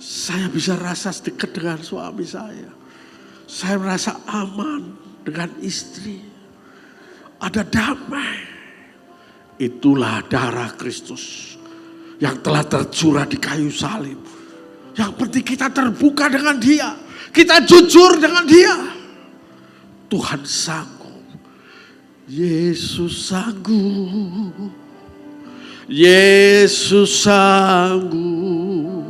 Saya bisa rasa dekat dengan suami saya. Saya merasa aman dengan istri. Ada damai. Itulah darah Kristus yang telah tercurah di kayu salib. Yang penting kita terbuka dengan dia. Kita jujur dengan dia. Tuhan sanggup. Yesus sanggup. Yesus sanggup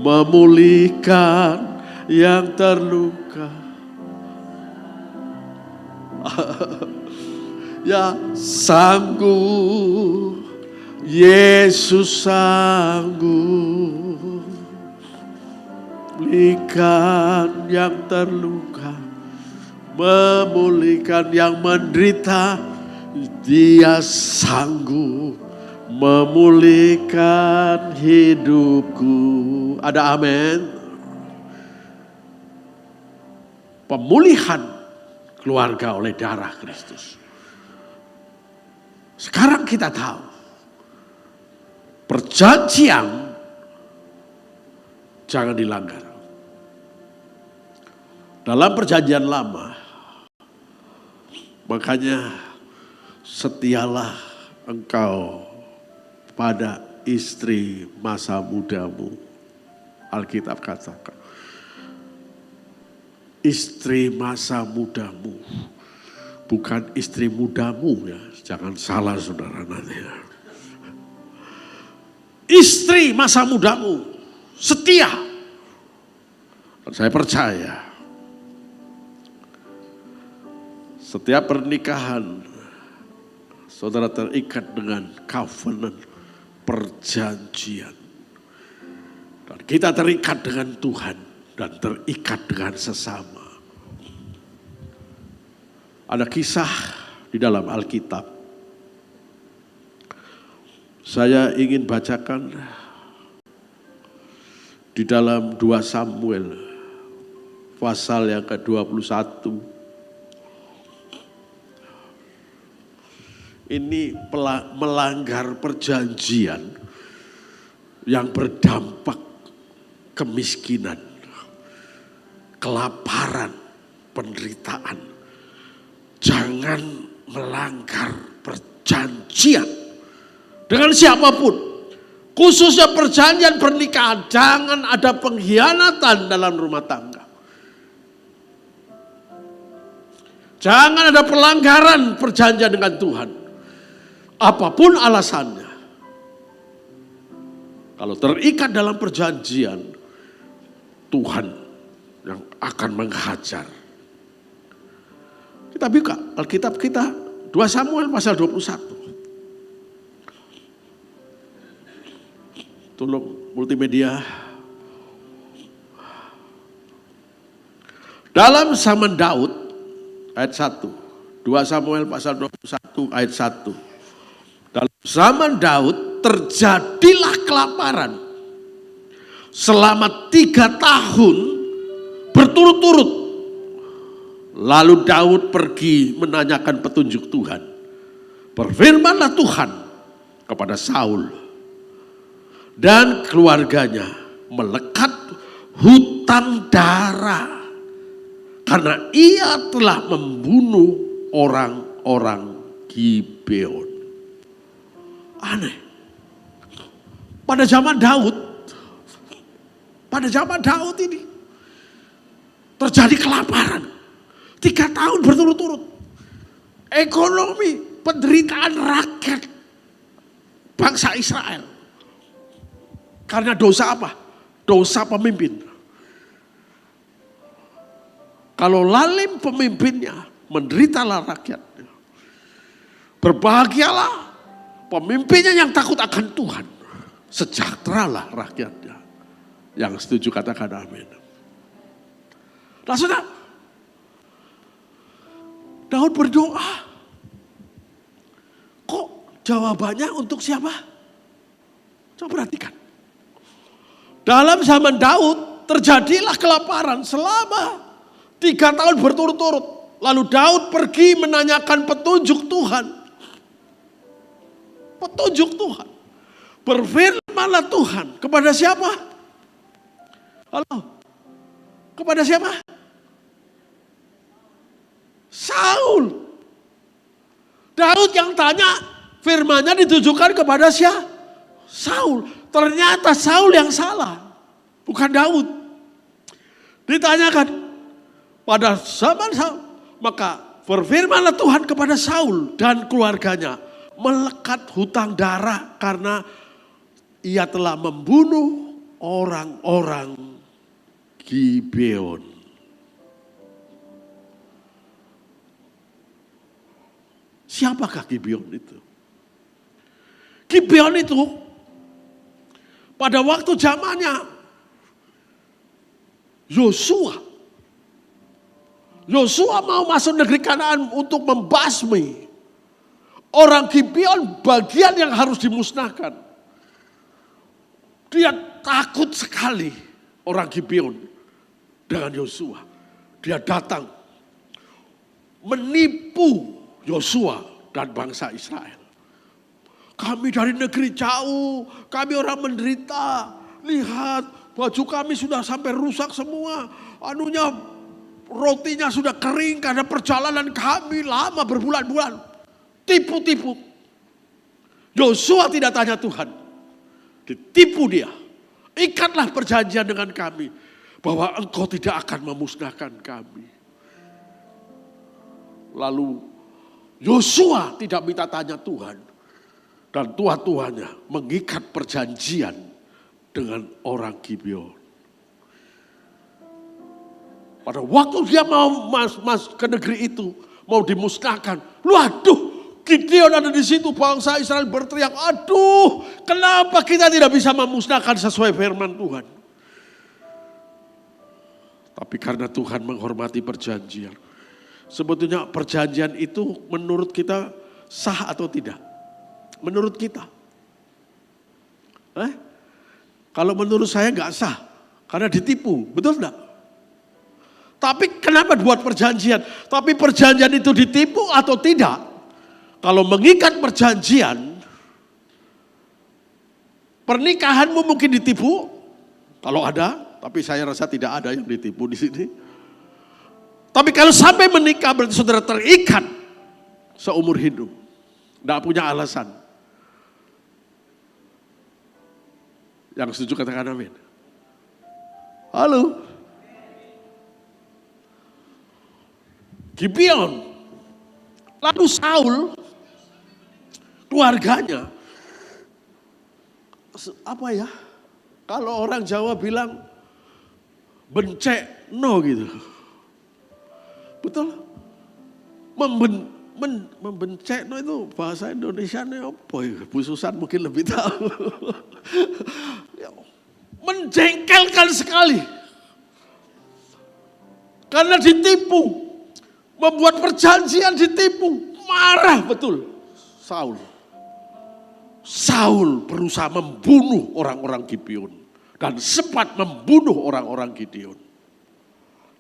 memulihkan yang terluka. Ya sanggup. Yesus sanggup memulihkan yang terluka, memulihkan yang menderita. Dia sanggup memulihkan hidupku. Ada amin. Pemulihan keluarga oleh darah Kristus. Sekarang kita tahu perjanjian jangan dilanggar. Dalam perjanjian lama, makanya setialah engkau pada istri masa mudamu. Alkitab katakan, istri masa mudamu, bukan istri mudamu ya. Jangan salah saudara nanti ya. Istri masa mudamu setia. Dan saya percaya setiap pernikahan saudara terikat dengan covenant, perjanjian. Dan kita terikat dengan Tuhan dan terikat dengan sesama. Ada kisah di dalam Alkitab. Saya ingin bacakan di dalam 2 Samuel pasal yang ke-21. Ini melanggar perjanjian yang berdampak kemiskinan, kelaparan, penderitaan. Jangan melanggar perjanjian dengan siapapun, khususnya perjanjian pernikahan. Jangan ada pengkhianatan dalam rumah tangga. Jangan ada pelanggaran perjanjian dengan Tuhan. Apapun alasannya. Kalau terikat dalam perjanjian, Tuhan yang akan menghajar. Kita buka Alkitab kita, 2 Samuel pasal 21. Tolong multimedia. Dalam zaman Daud, ayat 1. 2 Samuel pasal 21 ayat 1. Dalam zaman Daud terjadilah kelaparan selama 3 tahun berturut-turut. Lalu Daud pergi menanyakan petunjuk Tuhan. Berfirmanlah Tuhan kepada Saul dan keluarganya, melekat hutang darah karena ia telah membunuh orang-orang Gibeon. Aneh. Pada zaman Daud ini terjadi kelaparan 3 tahun berturut-turut. Ekonomi, penderitaan rakyat bangsa Israel. Karena dosa apa? Dosa pemimpin. Kalau lalim pemimpinnya, menderitalah rakyatnya. Berbahagialah pemimpinnya yang takut akan Tuhan. Sejahteralah rakyatnya. Yang setuju katakan amin. Nah, saudara, Daud berdoa. Kok jawabannya untuk siapa? Coba perhatikan. Dalam zaman Daud terjadilah kelaparan selama 3 tahun berturut-turut. Lalu Daud pergi menanyakan petunjuk Tuhan. Petunjuk Tuhan. Berfirmanlah Tuhan kepada siapa? Halo? Kepada siapa? Saul. Daud yang tanya, firman-Nya ditujukan kepada siapa? Saul. Ternyata Saul yang salah, bukan Daud. Ditanyakan pada zaman Saul, maka berfirmanlah Tuhan kepada Saul dan keluarganya, melekat hutang darah karena ia telah membunuh orang-orang Gibeon. Siapakah Gibeon itu? Gibeon itu pada waktu zamannya Yosua mau masuk negeri Kanaan untuk membasmi orang Gibeon, bagian yang harus dimusnahkan. Dia takut sekali orang Gibeon dengan Yosua. Dia datang menipu Yosua dan bangsa Israel. Kami dari negeri jauh, kami orang menderita. Lihat, baju kami sudah sampai rusak semua. Rotinya sudah kering karena perjalanan kami lama berbulan-bulan. Tipu-tipu. Yosua tidak tanya Tuhan. Ditipu dia. Ikatlah perjanjian dengan kami. Bahwa engkau tidak akan memusnahkan kami. Lalu Yosua tidak minta tanya Tuhan. Dan tuan-tuannya mengikat perjanjian dengan orang Gibeon. Pada waktu dia mau masuk ke negeri itu, mau dimusnahkan. Waduh, Gideon ada di situ, bangsa Israel berteriak, aduh, kenapa kita tidak bisa memusnahkan sesuai firman Tuhan? Tapi karena Tuhan menghormati perjanjian. Sebetulnya perjanjian itu menurut kita sah atau tidak? Menurut kita. Kalau menurut saya nggak sah. Karena ditipu. Betul enggak? Tapi kenapa buat perjanjian? Tapi perjanjian itu ditipu atau tidak? Kalau mengikat perjanjian, pernikahanmu mungkin ditipu. Kalau ada, tapi saya rasa tidak ada yang ditipu di sini. Tapi kalau sampai menikah berarti saudara terikat seumur hidup. Tidak punya alasan. Yang setuju katakan amin. Halo. Gibeon. Lalu Saul, keluarganya, apa ya? Kalau orang Jawa bilang bencek no gitu. Betul? Membencek no itu bahasa Indonesianya apa ya? Bu Susan mungkin lebih tahu. Menjengkelkan sekali. Karena ditipu. Membuat perjanjian ditipu. Marah betul Saul. Saul berusaha membunuh orang-orang Gibeon. Dan sempat membunuh orang-orang Gideon.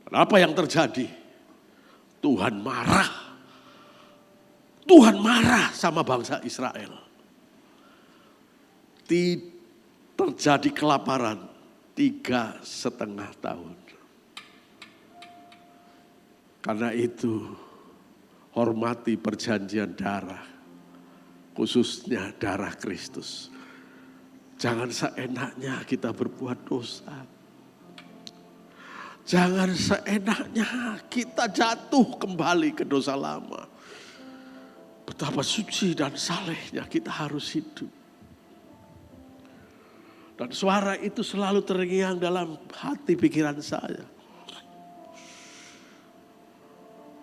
Dan apa yang terjadi? Tuhan marah. Tuhan marah sama bangsa Israel. Terjadi kelaparan 3,5 tahun. Karena itu hormati perjanjian darah. Khususnya darah Kristus. Jangan seenaknya kita berbuat dosa. Jangan seenaknya kita jatuh kembali ke dosa lama. Betapa suci dan salehnya kita harus hidup. Dan suara itu selalu terngiang dalam hati pikiran saya.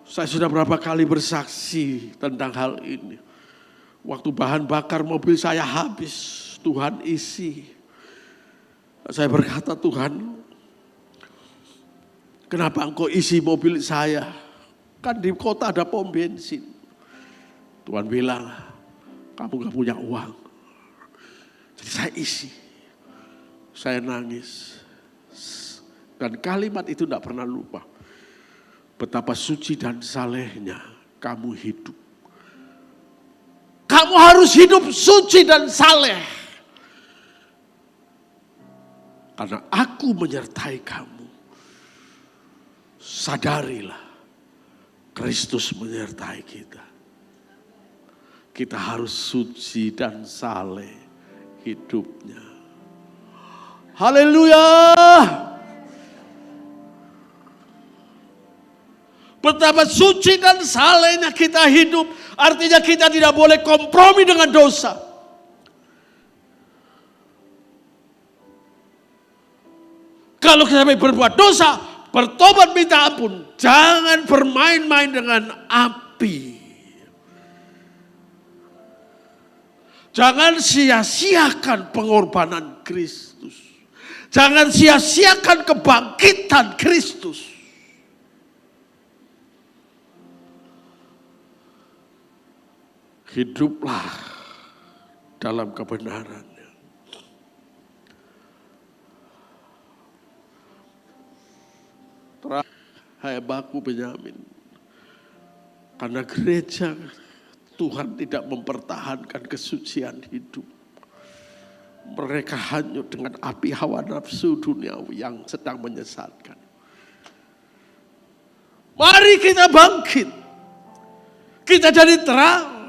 Saya sudah berapa kali bersaksi tentang hal ini. Waktu bahan bakar mobil saya habis, Tuhan isi. Saya berkata, Tuhan, kenapa engkau isi mobil saya? Kan di kota ada pom bensin. Tuhan bilang, kamu gak punya uang. Jadi saya isi. Saya nangis. Dan kalimat itu gak pernah lupa. Betapa suci dan salehnya kamu hidup. Kamu harus hidup suci dan saleh. Karena aku menyertai kamu. Sadarilah, Kristus menyertai kita. Kita harus suci dan saleh hidupnya. Haleluya. Betapa suci dan salehnya kita hidup. Artinya kita tidak boleh kompromi dengan dosa. Kalau kita berbuat dosa, bertobat minta ampun. Jangan bermain-main dengan api. Jangan sia-siakan pengorbanan Kristus. Jangan sia-siakan kebangkitan Kristus. Hiduplah dalam kebenarannya. Hai baku Benyamin. Karena gereja Tuhan tidak mempertahankan kesucian hidup. Mereka hanyut dengan api hawa nafsu duniawi yang sedang menyesatkan. Mari kita bangkit. Kita jadi terang.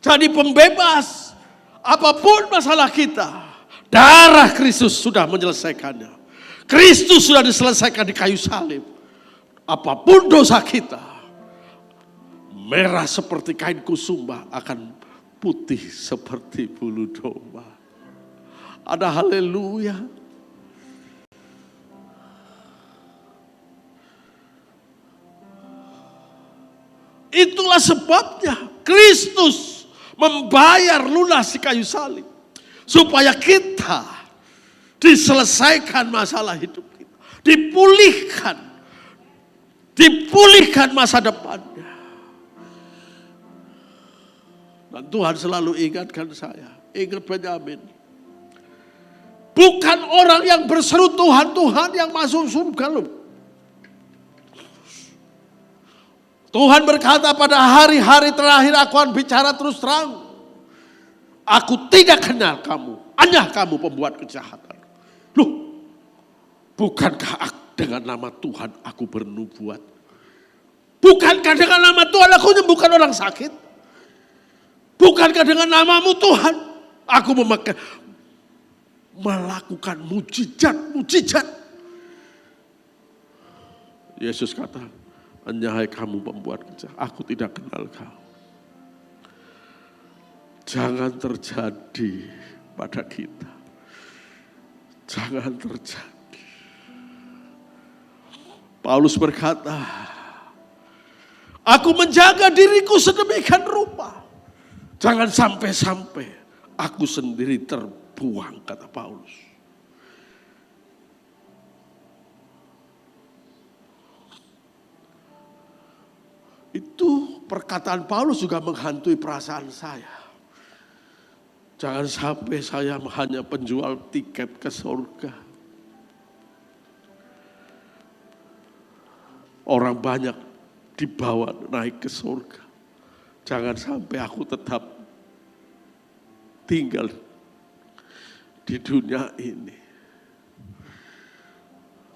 Jadi pembebas, apapun masalah kita, darah Kristus sudah menyelesaikannya. Kristus sudah diselesaikan di kayu salib. Apapun dosa kita, merah seperti kain kusumba akan putih seperti bulu domba. Ada haleluya. Itulah sebabnya Kristus membayar lunas di kayu salib. Supaya kita diselesaikan masalah hidup kita. Dipulihkan masa depannya. Dan Tuhan selalu ingatkan saya. Ingat Benyamin. Bukan orang yang berseru Tuhan, Tuhan yang masuk surga loh. Tuhan berkata pada hari-hari terakhir aku akan bicara terus terang. Aku tidak kenal kamu. Hanya kamu pembuat kejahatan. Loh, bukankah dengan nama Tuhan aku bernubuat? Bukankah dengan nama Tuhan aku menyembuhkan orang sakit? Bukankah dengan namamu Tuhan aku melakukan mujizat. Yesus kata, "Hai kamu pembuat kejahatan, aku tidak kenal kau." Jangan terjadi pada kita. Jangan terjadi. Paulus berkata, "Aku menjaga diriku sedemikian rupa. Jangan sampai aku sendiri terbuang," kata Paulus. Itu perkataan Paulus juga menghantui perasaan saya. Jangan sampai saya hanya penjual tiket ke surga. Orang banyak dibawa naik ke surga. Jangan sampai aku tetap tinggal di dunia ini.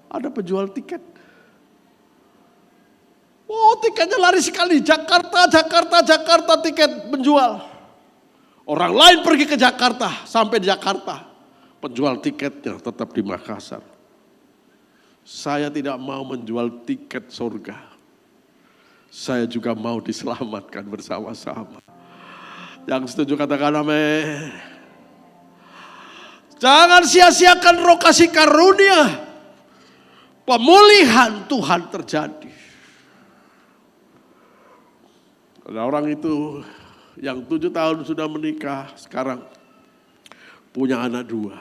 Ada penjual tiket. Oh, tiketnya lari sekali. Jakarta tiket menjual. Orang lain pergi ke Jakarta, sampai di Jakarta. Penjual tiketnya tetap di Makassar. Saya tidak mau menjual tiket surga. Saya juga mau diselamatkan bersama-sama. Yang setuju katakan amin. Jangan sia-siakan roh kasih karunia. Pemulihan Tuhan terjadi. Ada orang itu yang 7 tahun sudah menikah, sekarang punya anak 2.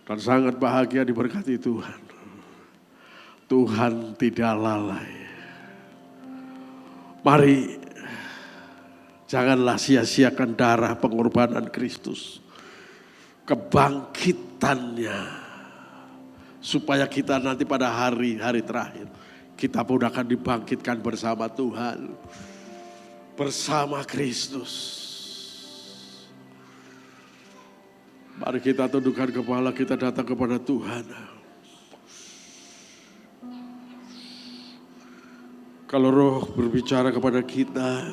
Dan sangat bahagia diberkati Tuhan. Tuhan tidak lalai. Mari janganlah sia-siakan darah pengorbanan Kristus. Kebangkitannya. Supaya kita nanti pada hari-hari terakhir, kita pun akan dibangkitkan bersama Tuhan. Bersama Kristus. Mari kita tundukkan kepala, kita datang kepada Tuhan. Kalau Roh berbicara kepada kita,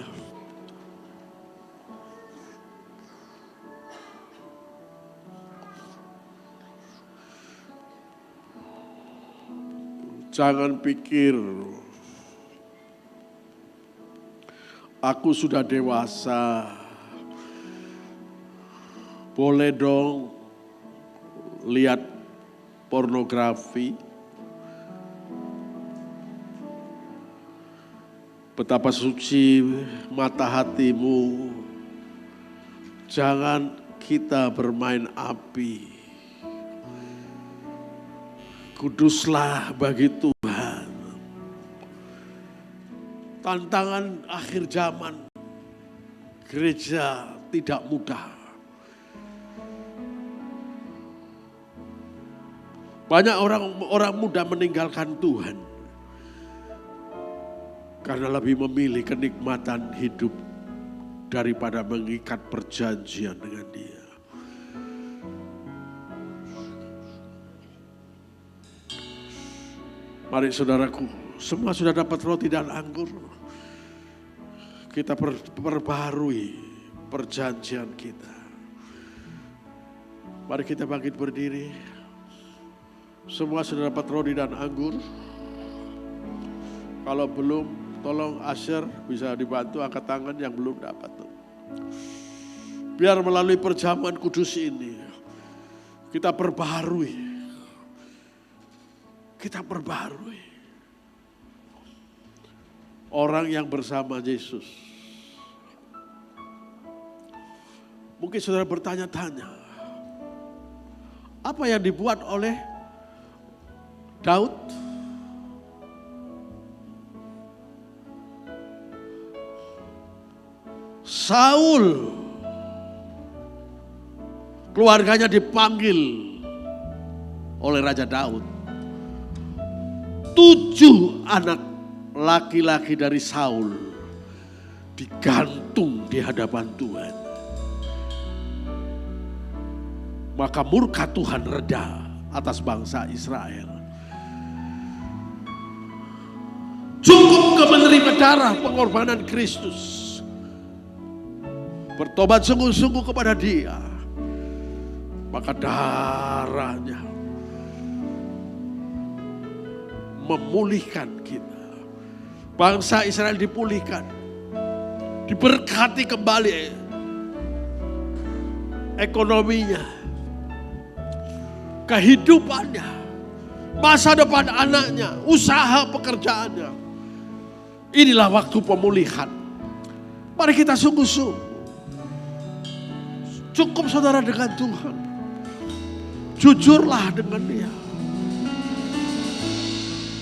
jangan pikir aku sudah dewasa, boleh dong lihat pornografi. Betapa suci mata hatimu. Jangan kita bermain api. Kuduslah bagi Tuhan. Tantangan akhir zaman, gereja tidak mudah. Banyak orang muda meninggalkan Tuhan karena lebih memilih kenikmatan hidup daripada mengikat perjanjian dengan Dia. Mari saudaraku, semua sudah dapat roti dan anggur. Kita perbaharui perjanjian kita. Mari kita bangkit berdiri. Semua sudah dapat roti dan anggur. Kalau belum, tolong Asher bisa dibantu angkat tangan yang belum dapat. Biar melalui perjamuan kudus ini, kita perbaharui. Kita perbaharui. Orang yang bersama Yesus. Mungkin saudara bertanya-tanya, apa yang dibuat oleh Daud? Saul, keluarganya dipanggil oleh Raja Daud. 7 anak laki-laki dari Saul digantung di hadapan Tuhan. Maka murka Tuhan reda atas bangsa Israel. Cukup kau menerima darah pengorbanan Kristus. Bertobat sungguh-sungguh kepada Dia, maka darahnya memulihkan kita. Bangsa Israel dipulihkan, diberkati kembali ekonominya, kehidupannya, masa depan anaknya, usaha pekerjaannya. Inilah waktu pemulihan. Mari kita sungguh-sungguh. Cukup saudara dengan Tuhan. Jujurlah dengan Dia.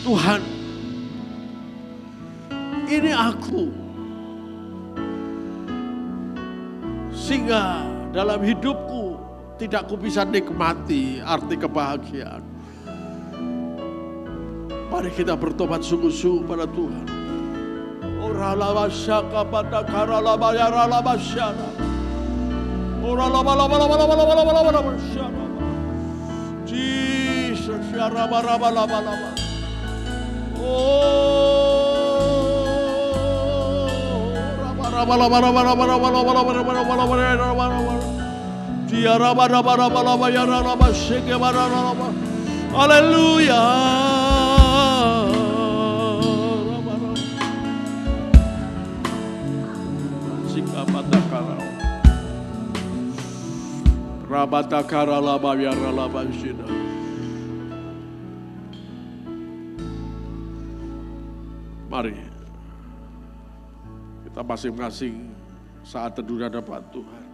Tuhan, ini aku. Sehingga dalam hidupku tidak ku bisa nikmati arti kebahagiaan. Mari kita bertobat sungguh-sungguh pada Tuhan. Ora lama syaka pada kara lama yara lama syara. Ora lama syara. Jesus syara lama. Haleluya. Rabatakara laba yara laba shida. Mari kita masing-masing saat teduh di hadapan Tuhan.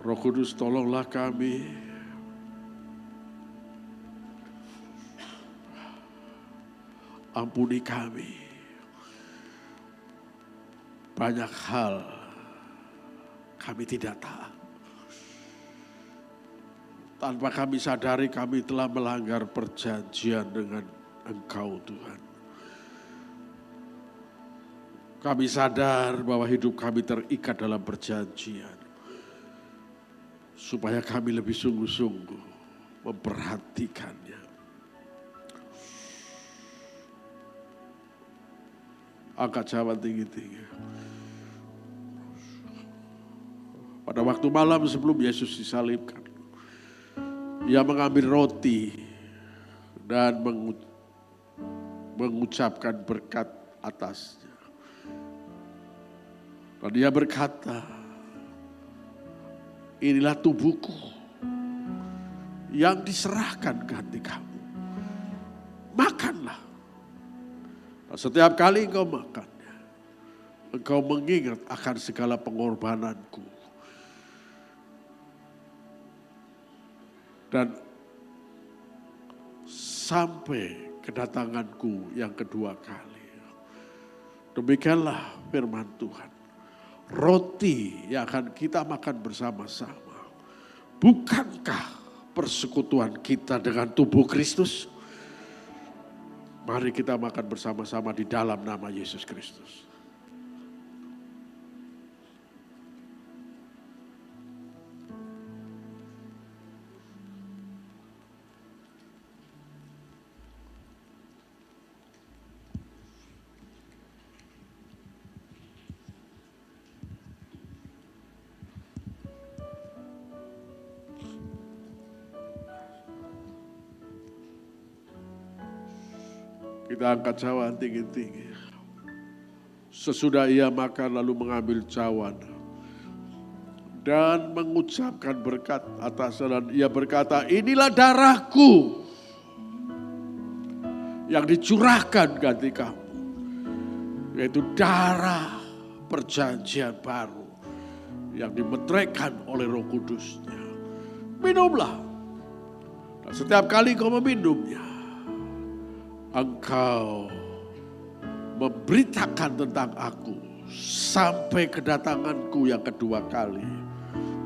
Roh Kudus, tolonglah kami ampuni kami. Banyak hal kami tidak taat. Tanpa kami sadari kami telah melanggar perjanjian dengan Engkau Tuhan. Kami sadar bahwa hidup kami terikat dalam perjanjian. Supaya kami lebih sungguh-sungguh memperhatikannya. Angkat jawab tinggi-tinggi. Pada waktu malam sebelum Yesus disalibkan, Ia mengambil roti dan mengucapkan berkat atasnya. Dan Dia berkata, inilah tubuhku yang diserahkan ke hati kamu. Makanlah. Dan setiap kali engkau makannya, engkau mengingat akan segala pengorbananku. Dan sampai kedatanganku yang kedua kali. Demikianlah firman Tuhan. Roti yang akan kita makan bersama-sama. Bukankah persekutuan kita dengan tubuh Kristus? Mari kita makan bersama-sama di dalam nama Yesus Kristus. Kita angkat cawan tinggi-tinggi. Sesudah Ia makan lalu mengambil cawan dan mengucapkan berkat atasnya, dan Ia berkata, inilah darahku yang dicurahkan ganti kamu, yaitu darah perjanjian baru yang dimeteraikan oleh Roh Kudus-Nya. Minumlah. Dan setiap kali kau meminumnya, engkau memberitakan tentang aku sampai kedatanganku yang kedua kali.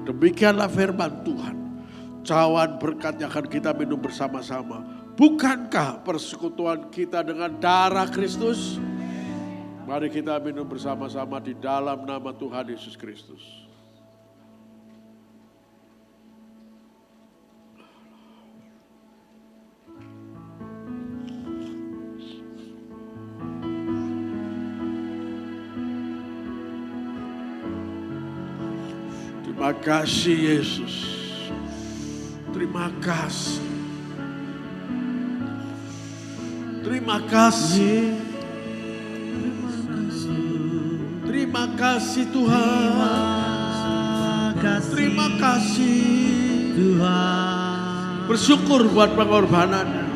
Demikianlah firman Tuhan. Cawan berkat yang akan kita minum bersama-sama. Bukankah persekutuan kita dengan darah Kristus? Mari kita minum bersama-sama di dalam nama Tuhan Yesus Kristus. Terima kasih Yesus. Terima kasih. Terima kasih. Terima kasih Tuhan. Terima kasih Tuhan. Bersyukur buat pengorbanannya.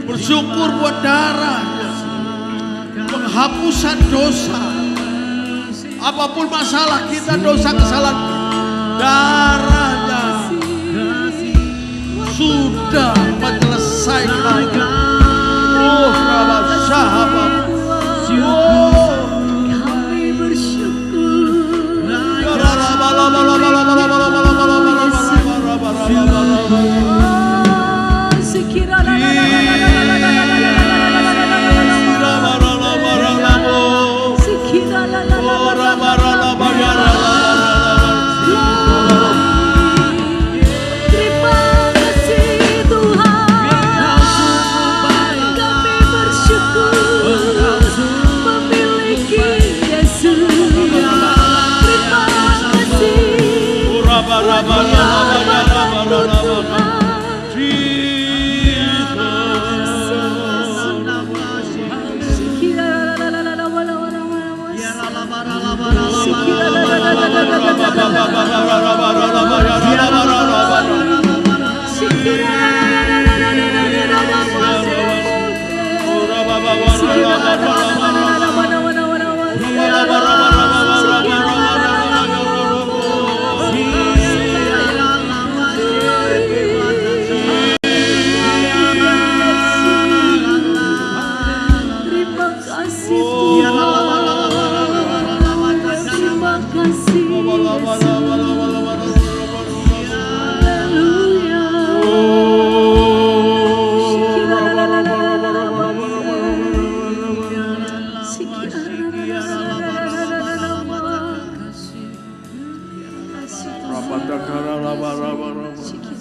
Bersyukur buat darahnya. Penghapusan dosa. Apapun masalah kita, dosa kesalahan kita, darahnya sudah menyelesaikan. Oh, sahabat. Kami bersyukur.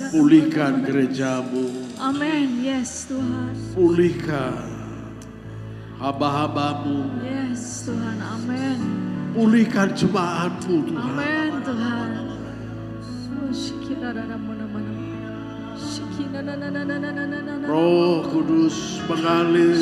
Pulihkan gerejamu. Amin. Yes Tuhan. Pulihkan hamba-hambamu. Yes Tuhan. Amin. Pulihkan jemaatmu Tuhan. Amin Tuhan. Roh Kudus mengalir.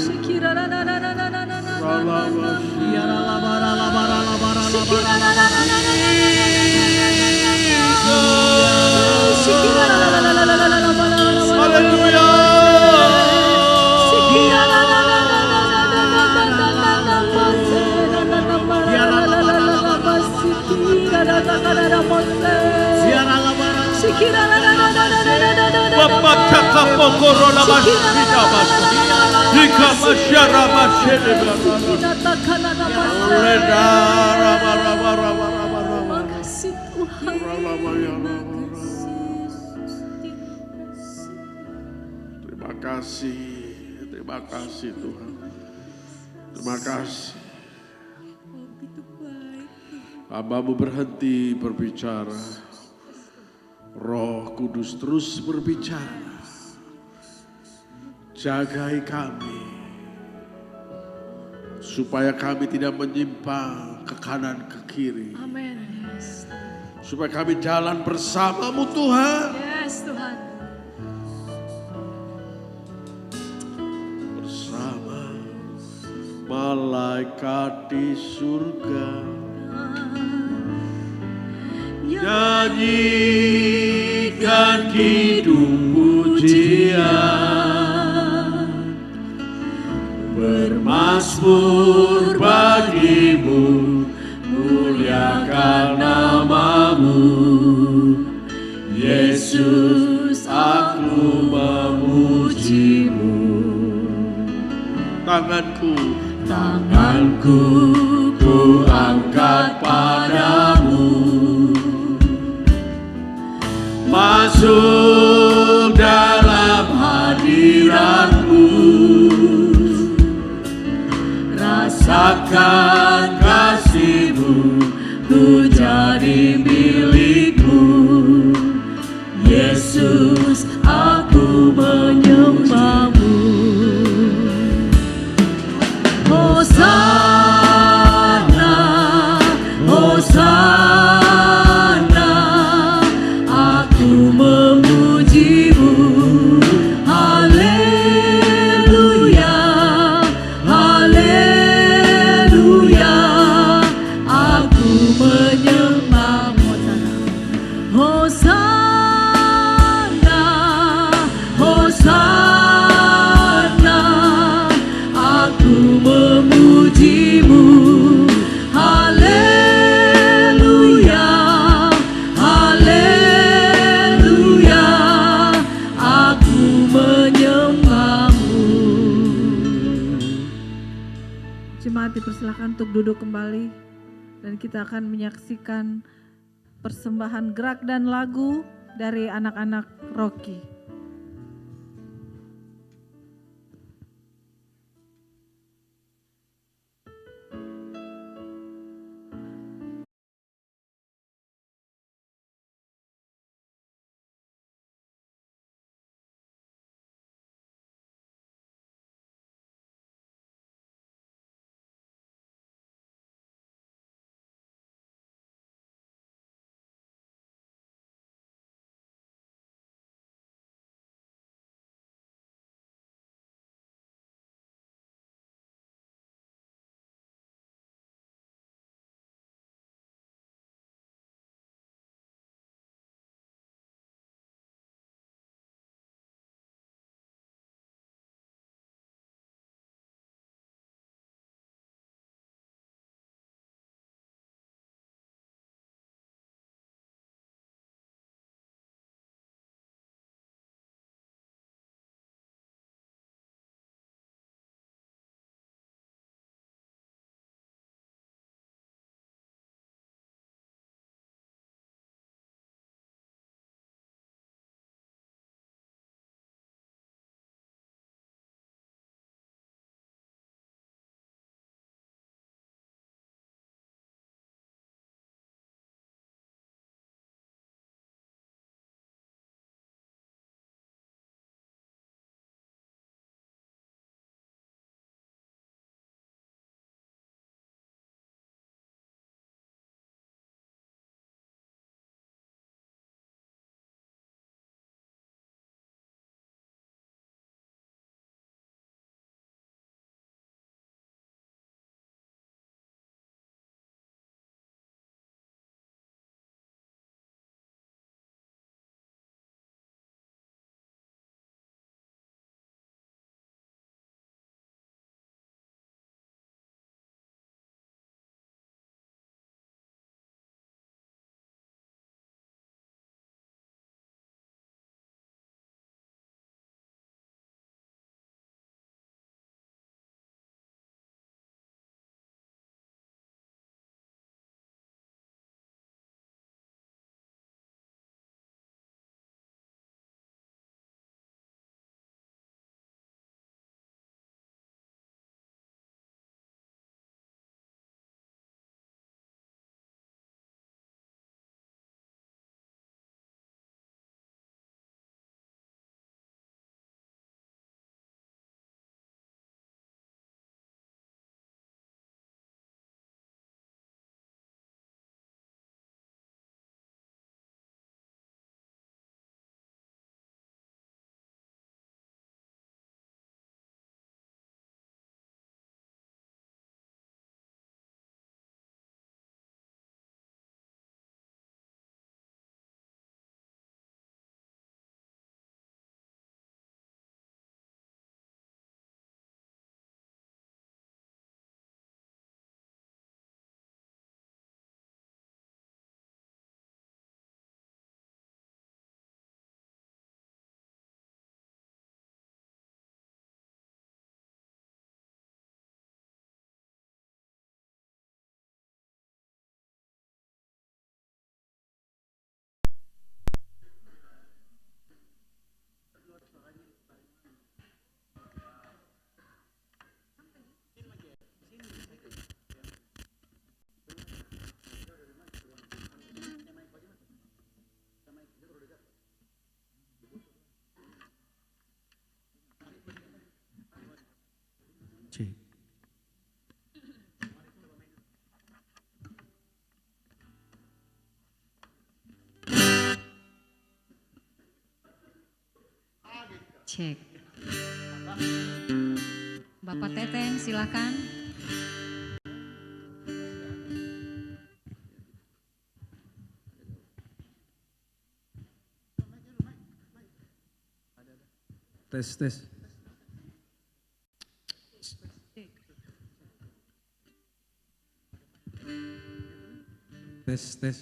Haleluya. Terima kasih Tuhan. Terima kasih. Hamba-Mu berhenti berbicara. Roh Kudus terus berbicara. Jagai kami. Supaya kami tidak menyimpang ke kanan ke kiri. Amin. Supaya kami jalan bersama-Mu Tuhan. Yes Tuhan. Bersama malaikat di surga. Nyanyikan kidung pujian, bermazmur bagimu, muliakan nama-Mu. Yesus, aku memuji-Mu. Tanganku ku angkat padamu. Masuk dalam hadirat-Mu, rasakan kasih-Mu, ku jadi milik-Mu. Yesus, aku menyembah-Mu. Hosana, Hosana, silakan untuk duduk kembali dan kita akan menyaksikan persembahan gerak dan lagu dari anak-anak Rocky. Cek. Bapak Teteng silakan. Tes, tes. Tes, tes.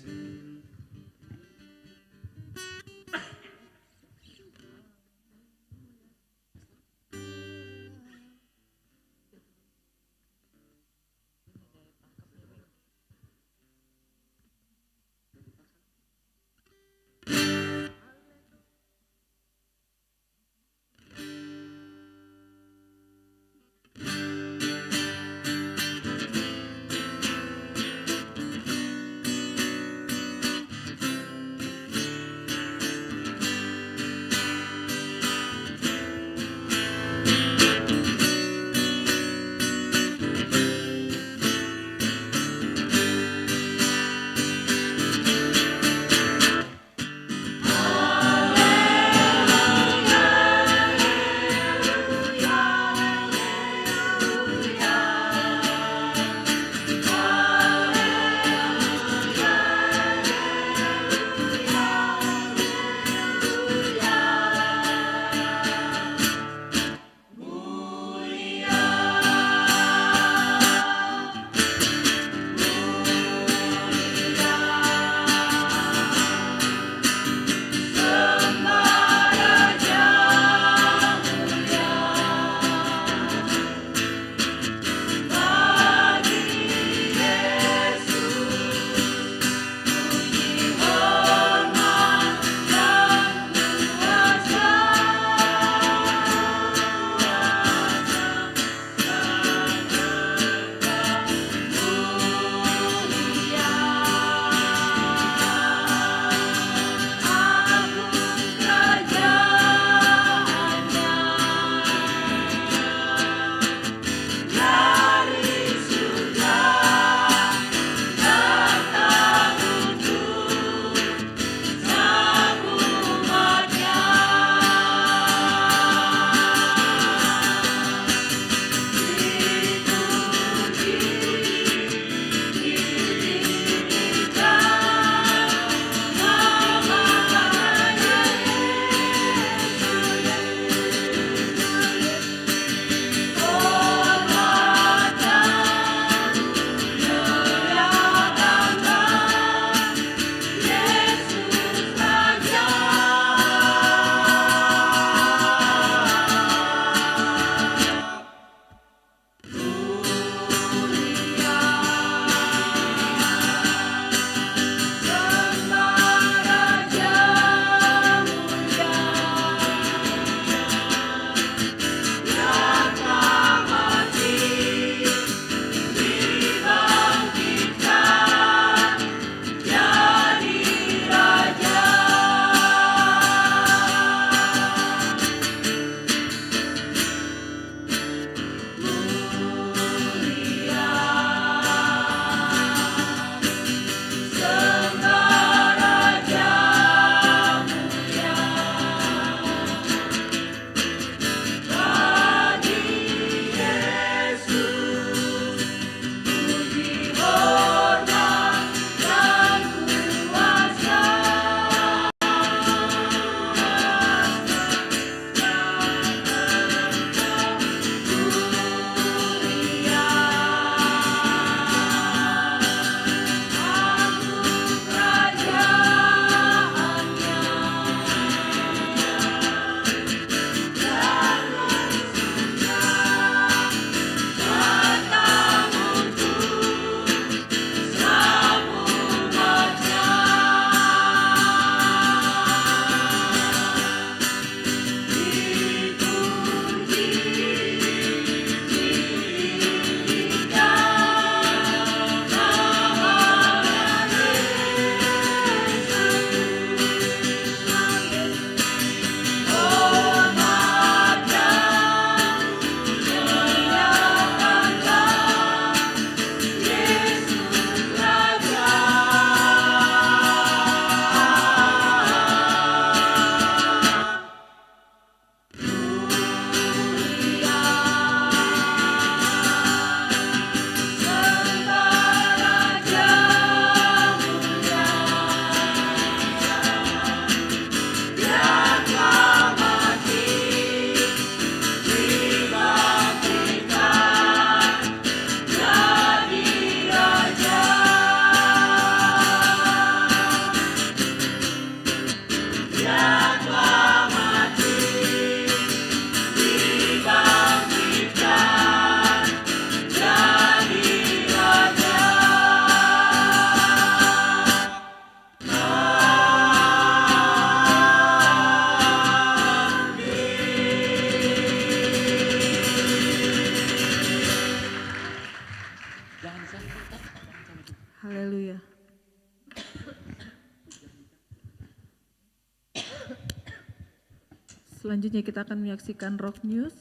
Selanjutnya kita akan menyaksikan Rock News.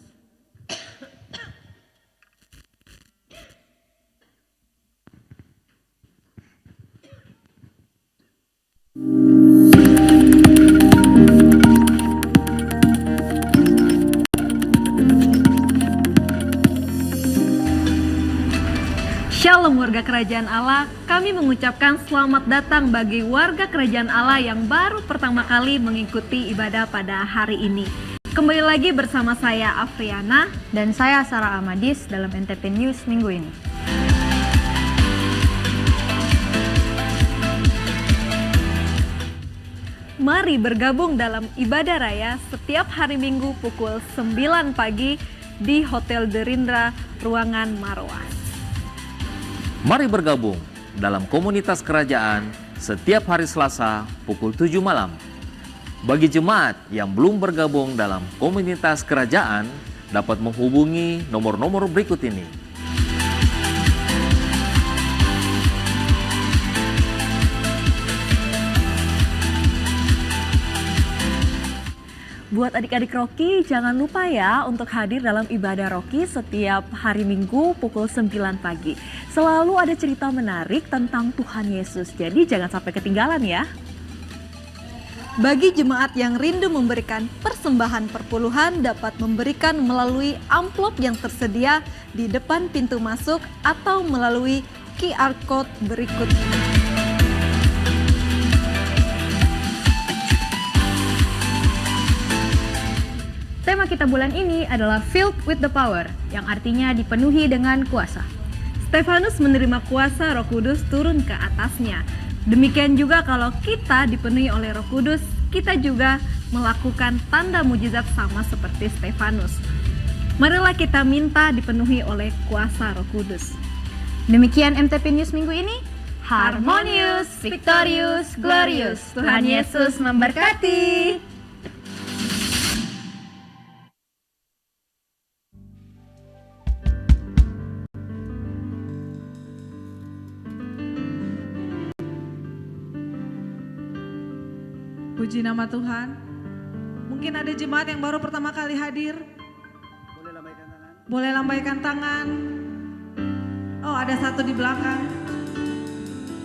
Shalom warga kerajaan Allah, kami mengucapkan selamat datang bagi warga kerajaan Allah yang baru pertama kali mengikuti ibadah pada hari ini. Kembali lagi bersama saya Afriana Dan saya Sarah Amadis dalam NTP News minggu ini. Mari bergabung dalam ibadah raya setiap hari Minggu pukul 9 pagi di Hotel Derindra, Ruangan Marwas. Mari bergabung dalam komunitas kerajaan setiap hari Selasa pukul 7 malam. Bagi jemaat yang belum bergabung dalam komunitas kerajaan, dapat menghubungi nomor-nomor berikut ini. Buat adik-adik Rocky, jangan lupa ya untuk hadir dalam ibadah Rocky setiap hari Minggu pukul 9 pagi. Selalu ada cerita menarik tentang Tuhan Yesus, jadi jangan sampai ketinggalan ya. Bagi jemaat yang rindu memberikan persembahan perpuluhan dapat memberikan melalui amplop yang tersedia di depan pintu masuk atau melalui QR Code berikut ini. Tema kita bulan ini adalah Filled with the Power, yang artinya dipenuhi dengan kuasa. Stefanus menerima kuasa Roh Kudus turun ke atasnya. Demikian juga kalau kita dipenuhi oleh Roh Kudus, kita juga melakukan tanda mujizat sama seperti Stefanus. Marilah kita minta dipenuhi oleh kuasa Roh Kudus. Demikian MTP News minggu ini. Harmonious, victorious, glorious. Tuhan Yesus memberkati. Puji nama Tuhan. Mungkin ada jemaat yang baru pertama kali hadir. Boleh lambaikan tangan. Oh, ada satu di belakang.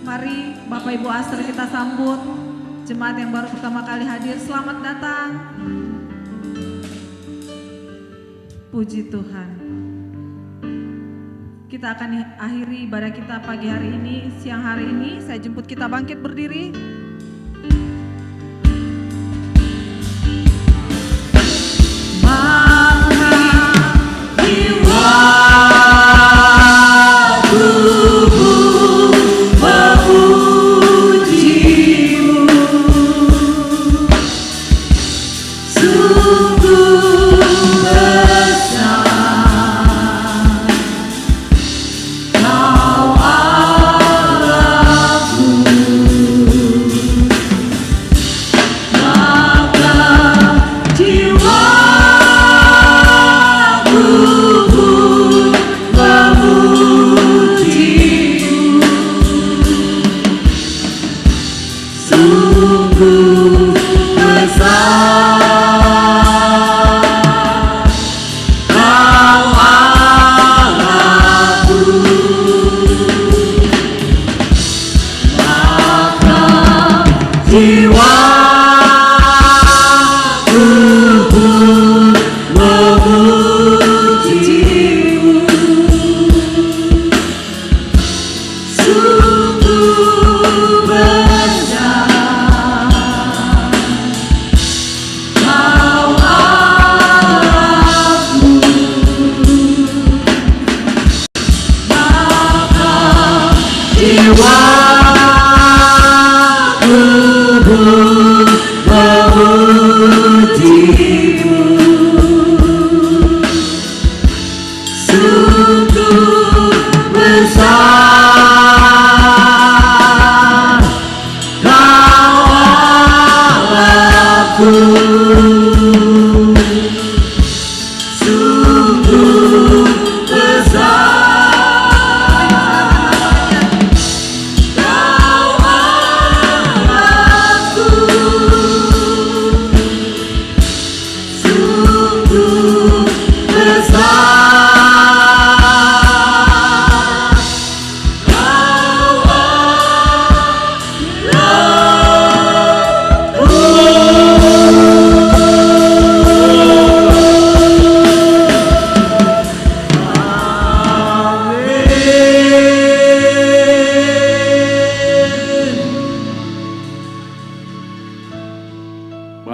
Mari Bapak Ibu Aster kita sambut. Jemaat yang baru pertama kali hadir, selamat datang. Puji Tuhan. Kita akan akhiri ibadah kita pagi hari ini, siang hari ini. Saya jemput kita bangkit berdiri.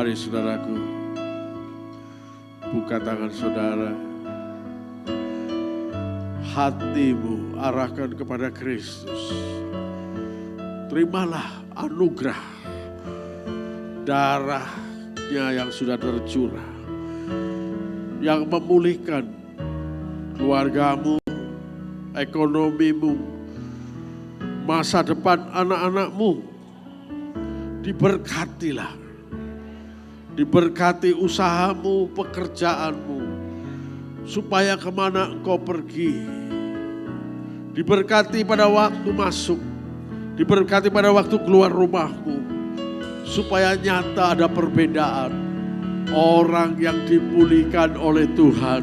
Mari saudaraku, buka tangan saudara. Hatimu arahkan kepada Kristus. Terimalah anugerah darahnya yang sudah tercurah, yang memulihkan keluargamu, ekonomimu, masa depan anak-anakmu. Diberkatilah, diberkati usahamu, pekerjaanmu, supaya kemana engkau pergi. Diberkati pada waktu masuk, diberkati pada waktu keluar rumahmu, supaya nyata ada perbedaan. Orang yang dipulihkan oleh Tuhan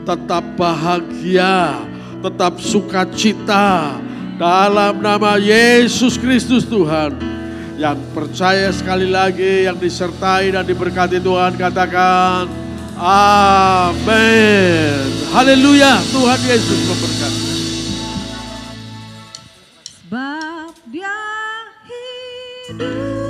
tetap bahagia, tetap sukacita dalam nama Yesus Kristus Tuhan. Yang percaya sekali lagi, yang disertai dan diberkati Tuhan, katakan amin. Haleluya, Tuhan Yesus memberkati. Sebab Dia hidup.